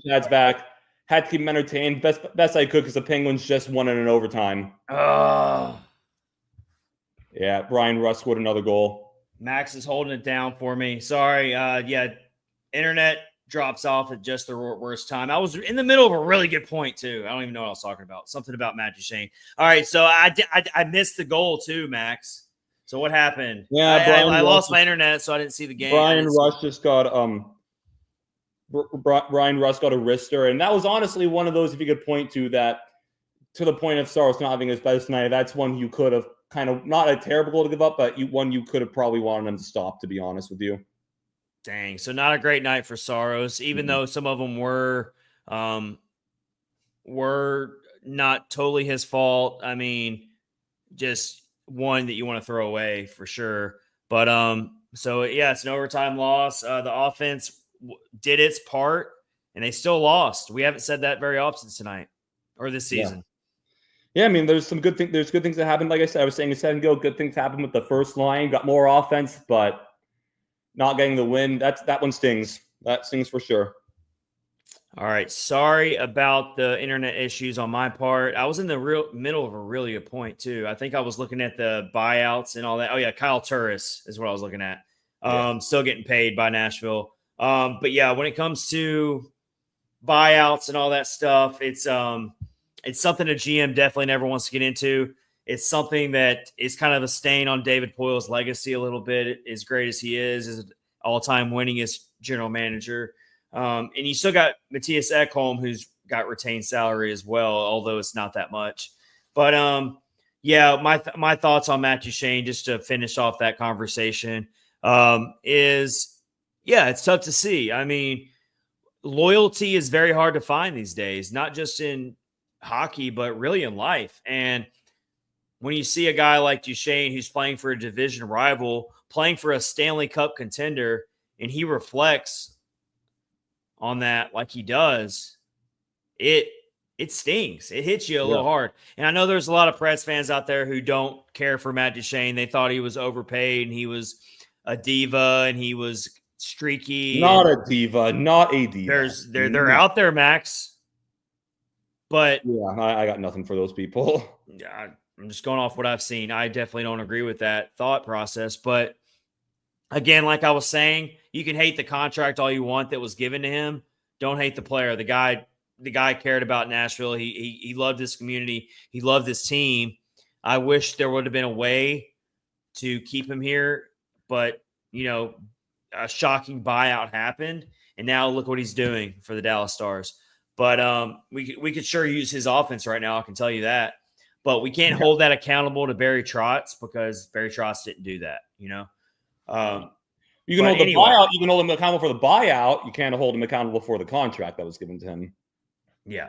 Chad's back. Had to keep him entertained best I could because the Penguins just won it in overtime. Oh, yeah. Brian Russ scored another goal. Max is holding it down for me. Sorry. Internet drops off at just the worst time. I was in the middle of a really good point too. I don't even know what I was talking about. Something about Matt Duchene. All right, so I missed the goal too, Max. So what happened? Yeah, I lost my internet, so I didn't see the game. Brian Rush just got Brian Russ got a wrister, and that was honestly one of those, if you could point to that, to the point of Saros not having his best night. That's one you could have kind of, not a terrible goal to give up, but one you could have probably wanted him to stop, to be honest with you. Dang. So not a great night for Saros, even though some of them were not totally his fault. I mean, just one that you want to throw away for sure. But so yeah, it's an overtime loss. The offense did its part, and they still lost. We haven't said that very often tonight or this season. Yeah, I mean, there's some good things. There's good things that happen. Like I said, I was saying a second ago, good things happen with the first line. Got more offense, but not getting the win. That one stings. That stings for sure. All right. Sorry about the internet issues on my part. I was in the middle of a really good point too. I think I was looking at the buyouts and all that. Oh yeah, Kyle Turris is what I was looking at. Still getting paid by Nashville. But yeah, when it comes to buyouts and all that stuff, it's something a GM definitely never wants to get into. It's something that is kind of a stain on David Poyle's legacy a little bit. As great as he is an all-time winningest general manager. And you still got Matthias Ekholm, who's got retained salary as well, although it's not that much. But yeah, my thoughts on Matt Duchene, just to finish off that conversation, is it's tough to see. I mean, loyalty is very hard to find these days, not just in hockey, but really in life. And when you see a guy like Duchene, who's playing for a division rival, playing for a Stanley Cup contender, and he reflects on that like he does, it stings. It hits you a little hard. And I know there's a lot of Preds fans out there who don't care for Matt Duchene. They thought he was overpaid and he was a diva and he was streaky. Not a diva. They're out there, Max. But yeah, I got nothing for those people. Yeah, I'm just going off what I've seen. I definitely don't agree with that thought process. But again, like I was saying, you can hate the contract all you want that was given to him. Don't hate the player. The guy cared about Nashville. He loved this community. He loved this team. I wish there would have been a way to keep him here, but a shocking buyout happened, and now look what he's doing for the Dallas Stars. But we could sure use his offense right now. I can tell you that. But we can't hold that accountable to Barry Trotz because Barry Trotz didn't do that. You can hold the buyout. You can hold him accountable for the buyout. You can't hold him accountable for the contract that was given to him. Yeah,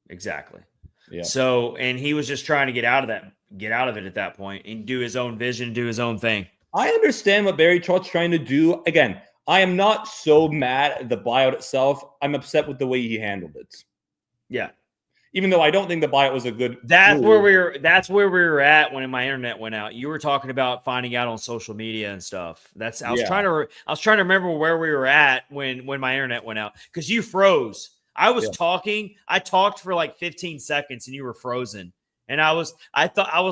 exactly. Yeah. So, and he was just trying to get out of it at that point and do his own vision, do his own thing. I understand what Barry Trotz's trying to do. Again, I am not so mad at the buyout itself. I'm upset with the way he handled it. Yeah. Even though I don't think the buyout was a good That's where we were at when my internet went out. You were talking about finding out on social media and stuff. I was trying to remember where we were at when my internet went out because you froze. I was talking. I talked for like 15 seconds and you were frozen. And I was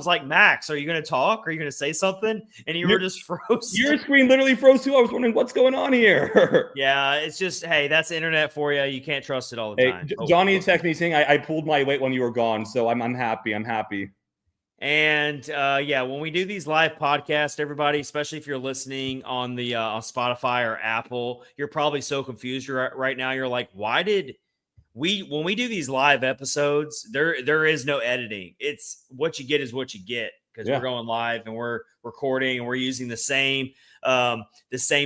like, Max, are you going to talk? Are you going to say something? And you were just frozen. Your screen literally froze too. I was wondering what's going on here. Yeah, it's just, hey, that's the internet for you. You can't trust it all the time. Johnny texted me saying I pulled my weight when you were gone, so I'm happy. I'm happy. And when we do these live podcasts, everybody, especially if you're listening on the on Spotify or Apple, you're probably so confused right now. You're like, why did when we do these live episodes, there is no editing. It's what you get is what you get because we're going live and we're recording and we're using the same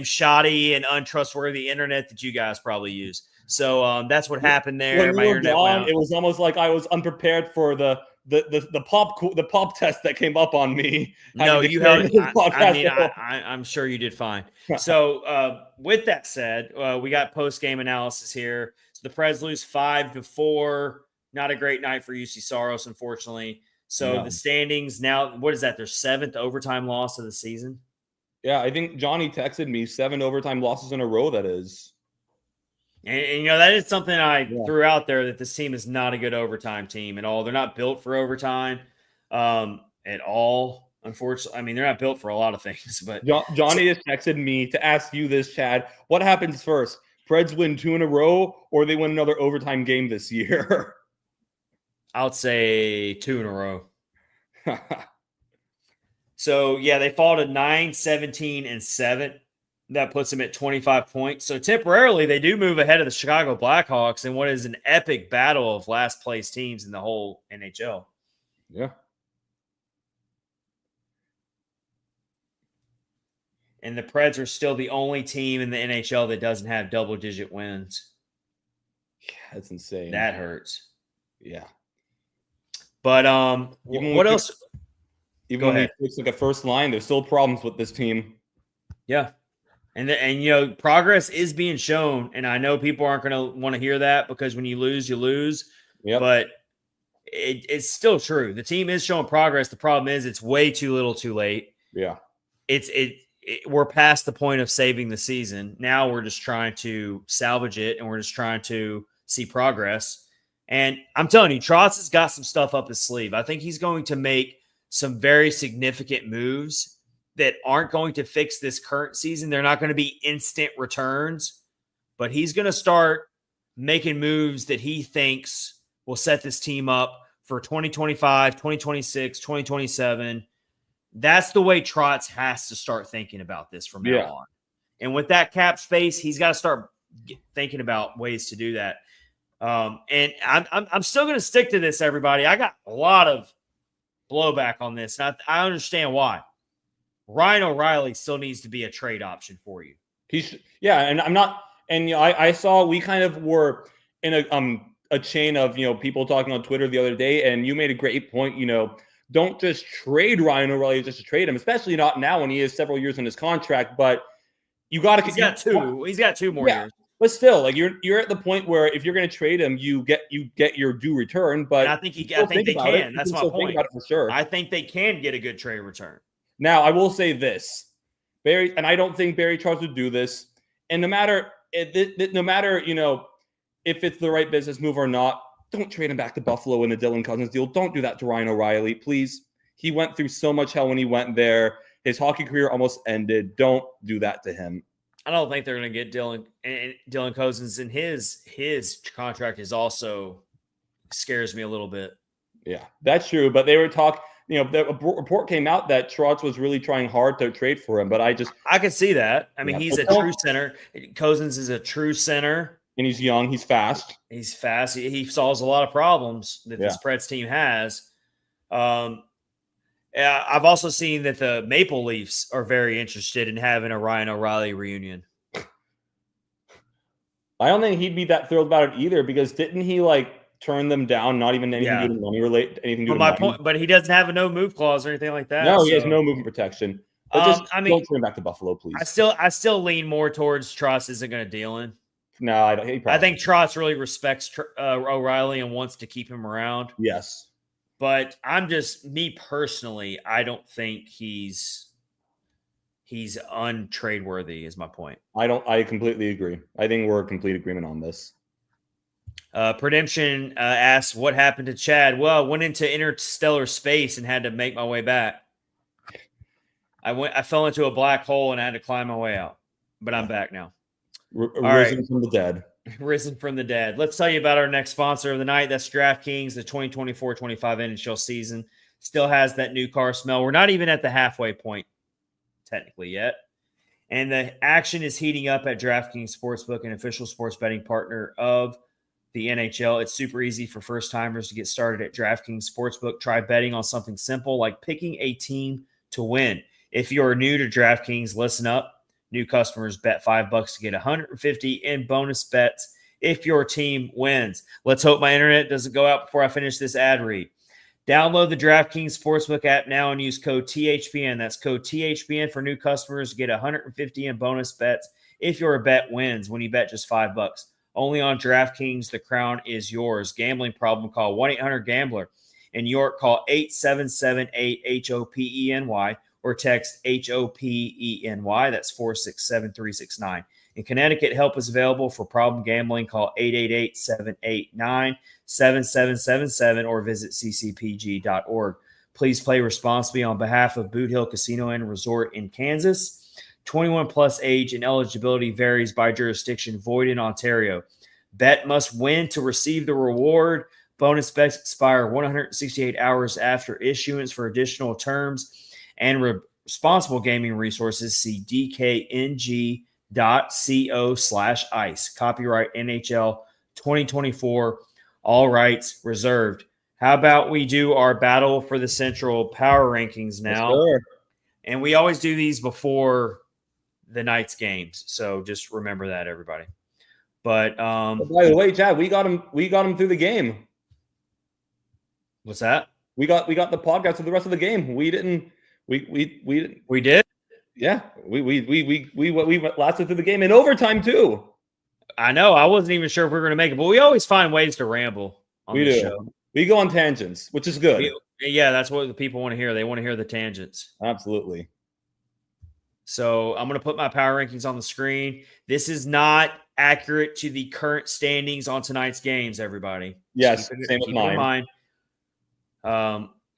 shoddy and untrustworthy internet that you guys probably use. So that's what happened there. When you were gone, it was almost like I was unprepared for the pop test that came up on me. No, you held. I'm sure you did fine. So with that said, we got post-game analysis here. So the Preds lose 5-4. Not a great night for UC Saros, unfortunately. So the standings now, what is that? Their 7th overtime loss of the season. Yeah, I think Johnny texted me 7 overtime losses in a row. That is. And that is something I threw out there that this team is not a good overtime team at all. They're not built for overtime at all. Unfortunately, I mean, they're not built for a lot of things. But Johnny has texted me to ask you this, Chad. What happens first? Preds win 2 in a row, or they win another overtime game this year? I would say 2 in a row. So they fall to 9, 17, and 7. That puts them at 25 points. So temporarily, they do move ahead of the Chicago Blackhawks in what is an epic battle of last place teams in the whole NHL. Yeah. And the Preds are still the only team in the NHL that doesn't have double-digit wins. Yeah, that's insane. That hurts. Yeah. But what else? Even when it looks like a first line, there's still problems with this team. Yeah. And progress is being shown, and I know people aren't going to want to hear that because when you lose, you lose. Yep. But it's still true. The team is showing progress. The problem is it's way too little too late. Yeah. We're past the point of saving the season. Now we're just trying to salvage it, and we're just trying to see progress. And I'm telling you, Trotz has got some stuff up his sleeve. I think he's going to make some very significant moves that aren't going to fix this current season. They're not going to be instant returns, but he's going to start making moves that he thinks will set this team up for 2025, 2026, 2027. That's the way Trotz has to start thinking about this from now on. And with that cap space, he's got to start thinking about ways to do that. And I'm still going to stick to this, everybody. I got a lot of blowback on this. And I understand why. Ryan O'Reilly still needs to be a trade option for you. And I'm not. And I saw we kind of were in a chain of people talking on Twitter the other day, and you made a great point. Don't just trade Ryan O'Reilly just to trade him, especially not now when he has several years in his contract. But you got to. He's got two. He's got 2 more years. But still, like you're at the point where if you're going to trade him, you get your due return. But and I think they can. That's my point. Think about it for sure. I think they can get a good trade return. Now, I will say this, Barry, and I don't think Barry Trotz would do this. And no matter if it's the right business move or not, don't trade him back to Buffalo in the Dylan Cousins deal. Don't do that to Ryan O'Reilly, please. He went through so much hell when he went there. His hockey career almost ended. Don't do that to him. I don't think they're going to get Dylan Cousins, and his contract is also scares me a little bit. Yeah, that's true. But they were talking. The report came out that Trotz was really trying hard to trade for him, but I could see that. I mean, he's a true center. Cousins is a true center. And he's young. He's fast. He's fast. He solves a lot of problems that this Preds team has. I've also seen that the Maple Leafs are very interested in having a Ryan O'Reilly reunion. I don't think he'd be that thrilled about it either, because didn't he turn them down? Not even anything to do with money related. Anything to do with money. Point, but he doesn't have a no move clause or anything like that. No, he has no movement protection. But don't turn him back to Buffalo, please. I still lean more towards Trotz isn't going to deal in. No, I don't. I think Trotz really respects O'Reilly and wants to keep him around. Yes. But me personally, I don't think he's untrade worthy is my point. I completely agree. I think we're in complete agreement on this. Predemption asks, what happened to Chad? Well, I went into interstellar space and had to make my way back. I fell into a black hole and I had to climb my way out, but I'm back now. Risen from the dead. Risen from the dead. Let's tell you about our next sponsor of the night. That's DraftKings. The 2024-25 NHL season still has that new car smell. We're not even at the halfway point technically yet. And the action is heating up at DraftKings Sportsbook, an official sports betting partner of the NHL. It's super easy for first-timers to get started at DraftKings Sportsbook. Try betting on something simple like picking a team to win. If you're new to DraftKings, listen up. New customers bet $5 to get $150 in bonus bets if your team wins. Let's hope my internet doesn't go out before I finish this ad read. Download the DraftKings Sportsbook app now and use code THPN. That's code THPN for new customers to get $150 in bonus bets if your bet wins when you bet just $5. Only on DraftKings, the crown is yours. Gambling problem, call 1-800-GAMBLER. In New York, call 877-8-HOPENY or text HOPENY. That's 467-369. In Connecticut, help is available for problem gambling. Call 888-789-7777 or visit ccpg.org. Please play responsibly on behalf of Boot Hill Casino and Resort in Kansas. 21 plus age and eligibility varies by jurisdiction. Void in Ontario. Bet must win to receive the reward. Bonus bets expire 168 hours after issuance. For additional terms and responsible gaming resources, see dkng.co/ice. Copyright NHL 2024. All rights reserved. How about we do our battle for the Central power rankings now? Yes, and we always do these before the night's games, so just remember that, everybody. But by the way, Chad, we got him through the game. What's that? We got the podcast for the rest of the game. We didn't. We did. Yeah, we lasted through the game in overtime too. I know. I wasn't even sure if we were going to make it, but we always find ways to ramble on the show. We go on tangents, which is good. Yeah, that's what the people want to hear. They want to hear the tangents. Absolutely. So I'm going to put my power rankings on the screen. This is not accurate to the current standings on tonight's games, everybody. Yes, so same with mine.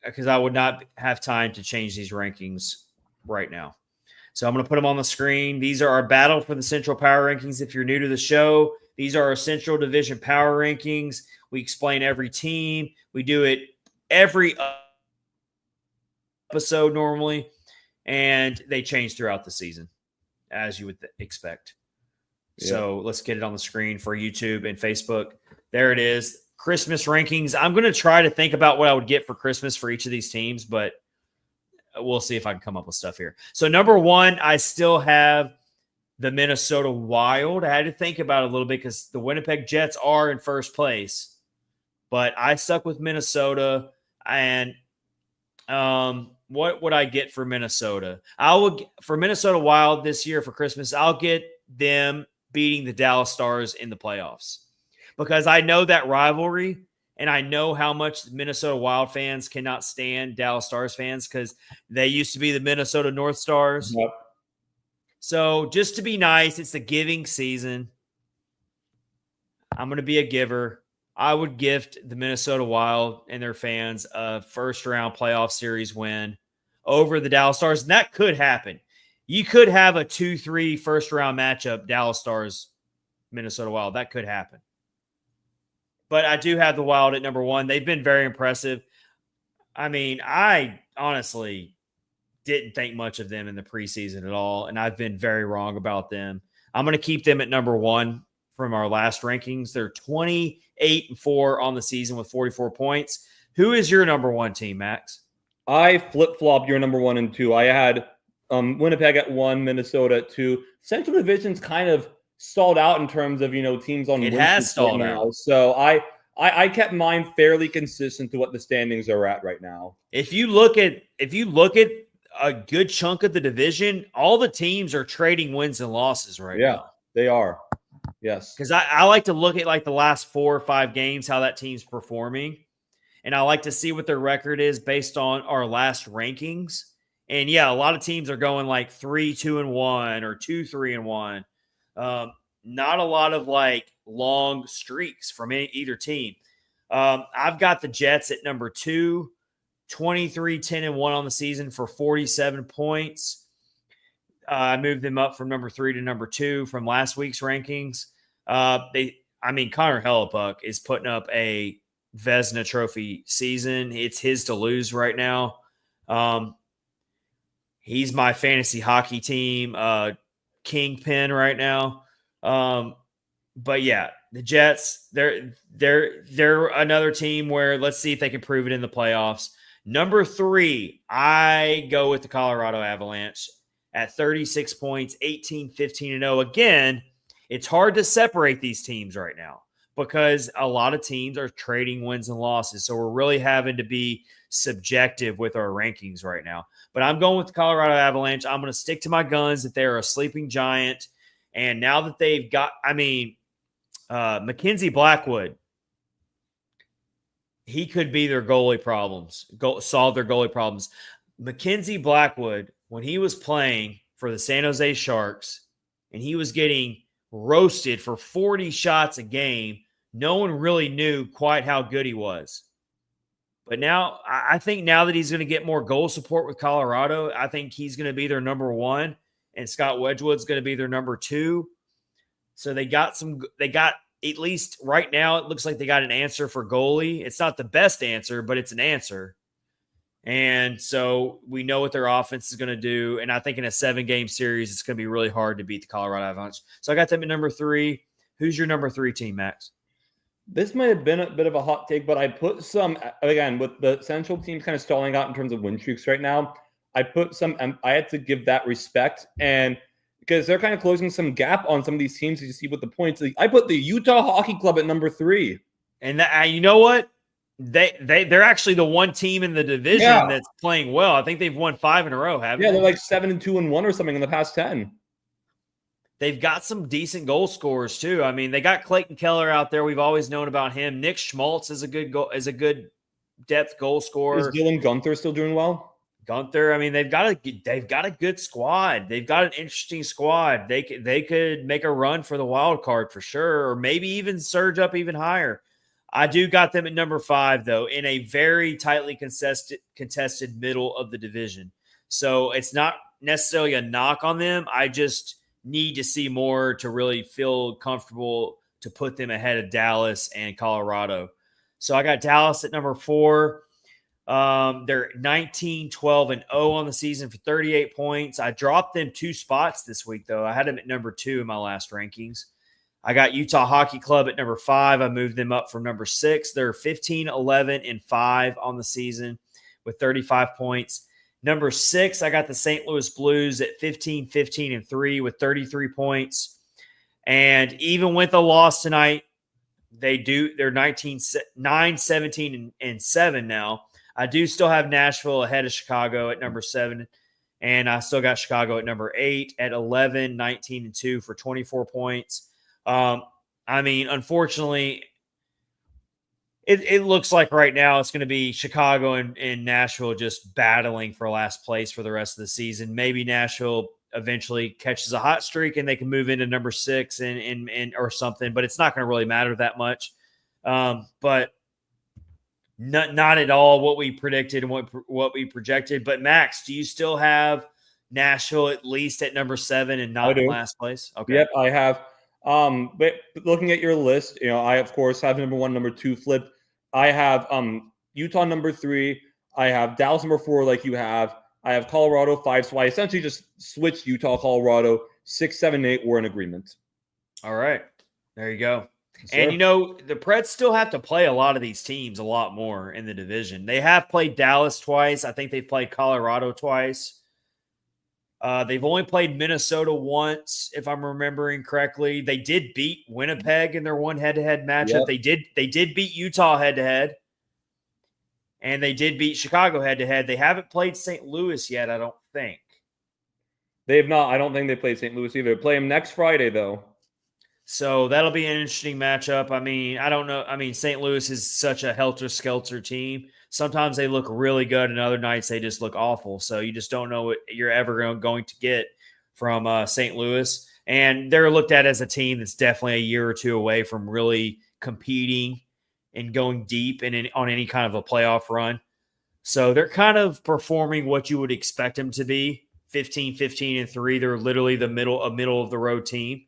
Because I would not have time to change these rankings right now. So I'm going to put them on the screen. These are our battle for the Central Power Rankings. If you're new to the show, these are our Central Division Power Rankings. We explain every team. We do it every episode normally, and they change throughout the season, as you would expect. Yeah. So let's get it on the screen for YouTube and Facebook. There it is. Christmas rankings. I'm going to try to think about what I would get for Christmas for each of these teams, but we'll see if I can come up with stuff here. So number one, I still have the Minnesota Wild. I had to think about it a little bit because the Winnipeg Jets are in first place, but I stuck with Minnesota. And what would I get for Minnesota? For Minnesota Wild this year for Christmas, I'll get them beating the Dallas Stars in the playoffs because I know that rivalry. And I know how much Minnesota Wild fans cannot stand Dallas Stars fans because they used to be the Minnesota North Stars. Yep. So just to be nice, it's the giving season. I'm going to be a giver. I would gift the Minnesota Wild and their fans a first-round playoff series win over the Dallas Stars. And that could happen. You could have a 2-3 first-round matchup, Dallas Stars, Minnesota Wild. That could happen. But I do have the Wild at number one. They've been very impressive. I mean, I honestly didn't think much of them in the preseason at all, and I've been very wrong about them. I'm going to keep them at number one from our last rankings. They're 28-4 on the season with 44 points. Who is your number one team, Max? I flip-flopped your number 1 and 2. I had Winnipeg at 1, Minnesota at 2. Central Division's kind of stalled out in terms of, teams on. It has stalled out. So I kept mine fairly consistent to what the standings are at right now. If you look at a good chunk of the division, all the teams are trading wins and losses right now. Yeah, they are. Yes. Because I like to look at like the last 4 or 5 games, how that team's performing. And I like to see what their record is based on our last rankings. And yeah, a lot of teams are going like 3-2-1 or 2-3-1. Not a lot of like long streaks from either team. I've got the Jets at number 2, 23-10-1 on the season for 47 points. I moved them up from number 3 to number 2 from last week's rankings. Connor Hellebuyck is putting up a Vezina Trophy season. It's his to lose right now. He's my fantasy hockey team kingpin right now. But yeah, the Jets, they're another team where let's see if they can prove it in the playoffs. Number 3, I go with the Colorado Avalanche at 36 points, 18-15-0. Again, it's hard to separate these teams right now because a lot of teams are trading wins and losses. So we're really having to be subjective with our rankings right now. But I'm going with the Colorado Avalanche. I'm going to stick to my guns that they're a sleeping giant. And now that they've got, Mackenzie Blackwood, he could be their goalie problems, solve their goalie problems. Mackenzie Blackwood, when he was playing for the San Jose Sharks and he was getting roasted for 40 shots a game, no one really knew quite how good he was. But now, I think now that he's going to get more goal support with Colorado, I think he's going to be their number 1. And Scott Wedgwood's going to be their number 2. So they got at least right now, it looks like they got an answer for goalie. It's not the best answer, but it's an answer. And so we know what their offense is going to do. And I think in a 7-game series, it's going to be really hard to beat the Colorado Avalanche. So I got them at number 3. Who's your number 3 team, Max? This might have been a bit of a hot take, but I put some, again, with the Central teams kind of stalling out in terms of win streaks right now, I had to give that respect, and because they're kind of closing some gap on some of these teams as you see with the points. I put the Utah Hockey Club at number 3. And you know what? They're actually the one team in the division that's playing well. I think they've won 5 in a row, haven't they? Yeah, they're like 7-2-1 or something in the past 10. they've got some decent goal scorers too. I mean, they got Clayton Keller out there. We've always known about him. Nick Schmaltz is a good depth goal scorer. Is Dylan Gunther still doing well? Gunther, I mean, they've got a good squad. They've got an interesting squad. They could make a run for the wild card for sure, or maybe even surge up even higher. I do got them at number 5 though, in a very tightly contested middle of the division. So it's not necessarily a knock on them. I just need to see more to really feel comfortable to put them ahead of Dallas and Colorado. So I got Dallas at number 4. They're 19, 12, and 0 on the season for 38 points. I dropped them 2 spots this week, though. I had them at number 2 in my last rankings. I got Utah Hockey Club at number 5. I moved them up from number 6. They're 15, 11, and 5 on the season with 35 points. Number 6, I got the St. Louis Blues at 15, 15, and 3 with 33 points. And even with a loss tonight, they're 9, 17, and 7 now. I do still have Nashville ahead of Chicago at number 7, and I still got Chicago at number 8 at 11, 19, and 2 for 24 points. I mean, unfortunately, it looks like right now it's going to be Chicago and Nashville just battling for last place for the rest of the season. Maybe Nashville eventually catches a hot streak and they can move into number 6 and or something, but it's not going to really matter that much. But not at all what we predicted and what we projected. But Max, do you still have Nashville at least at number 7 and not in last place? Okay. Yep, I have. But looking at your list, I of course have number 1, number 2 flipped. I have Utah number 3. I have Dallas number 4, like you have. I have Colorado 5. So I essentially just switched Utah, Colorado 6, 7, 8. We're in agreement. All right, there you go. Sure. And, the Preds still have to play a lot of these teams a lot more in the division. They have played Dallas twice. I think they've played Colorado twice. They've only played Minnesota once, if I'm remembering correctly. They did beat Winnipeg in their one head-to-head matchup. Yep. They did beat Utah head-to-head. And they did beat Chicago head-to-head. They haven't played St. Louis yet, I don't think. They have not. I don't think they played St. Louis either. They play them next Friday, though. So that'll be an interesting matchup. I mean, I don't know. I mean, St. Louis is such a helter-skelter team. Sometimes they look really good, and other nights they just look awful. So you just don't know what you're ever going to get from St. Louis. And they're looked at as a team that's definitely a year or 2 away from really competing and going deep on any kind of a playoff run. So they're kind of performing what you would expect them to be, 15, 15, and 3. They're literally a middle of the road team.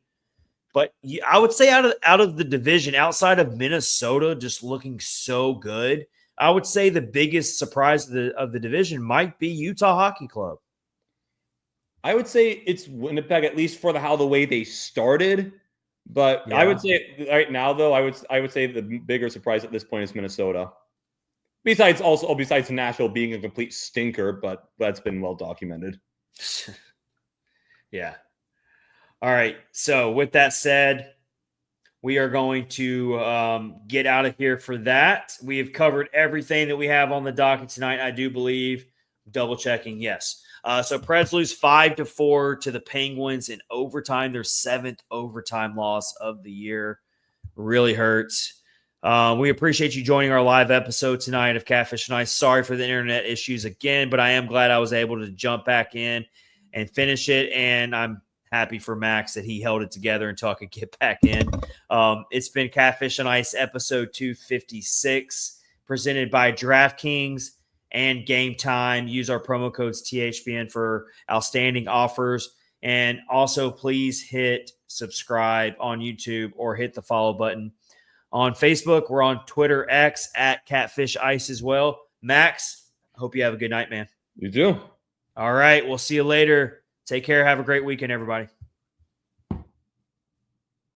But I would say out of the division, outside of Minnesota just looking so good, I would say the biggest surprise of the division might be Utah Hockey Club. I would say it's Winnipeg, at least for the way they started. But yeah. I would say right now, though, I would say the bigger surprise at this point is Minnesota. Besides Nashville being a complete stinker, but that's been well documented. Yeah. All right. So with that said, we are going to get out of here for that. We have covered everything that we have on the docket tonight, I do believe. Double checking, yes. So Preds lose 5-4 to the Penguins in overtime. Their 7th overtime loss of the year. Really hurts. We appreciate you joining our live episode tonight of Catfish and Ice. Sorry for the internet issues again, but I am glad I was able to jump back in and finish it. And I'm happy for Max that he held it together until I could get back in. It's been Catfish and Ice episode 256, presented by DraftKings and Game Time. Use our promo codes THPN for outstanding offers. And also please hit subscribe on YouTube or hit the follow button on Facebook. We're on Twitter X at Catfish Ice as well. Max, hope you have a good night, man. You too. All right. We'll see you later. Take care. Have a great weekend, everybody.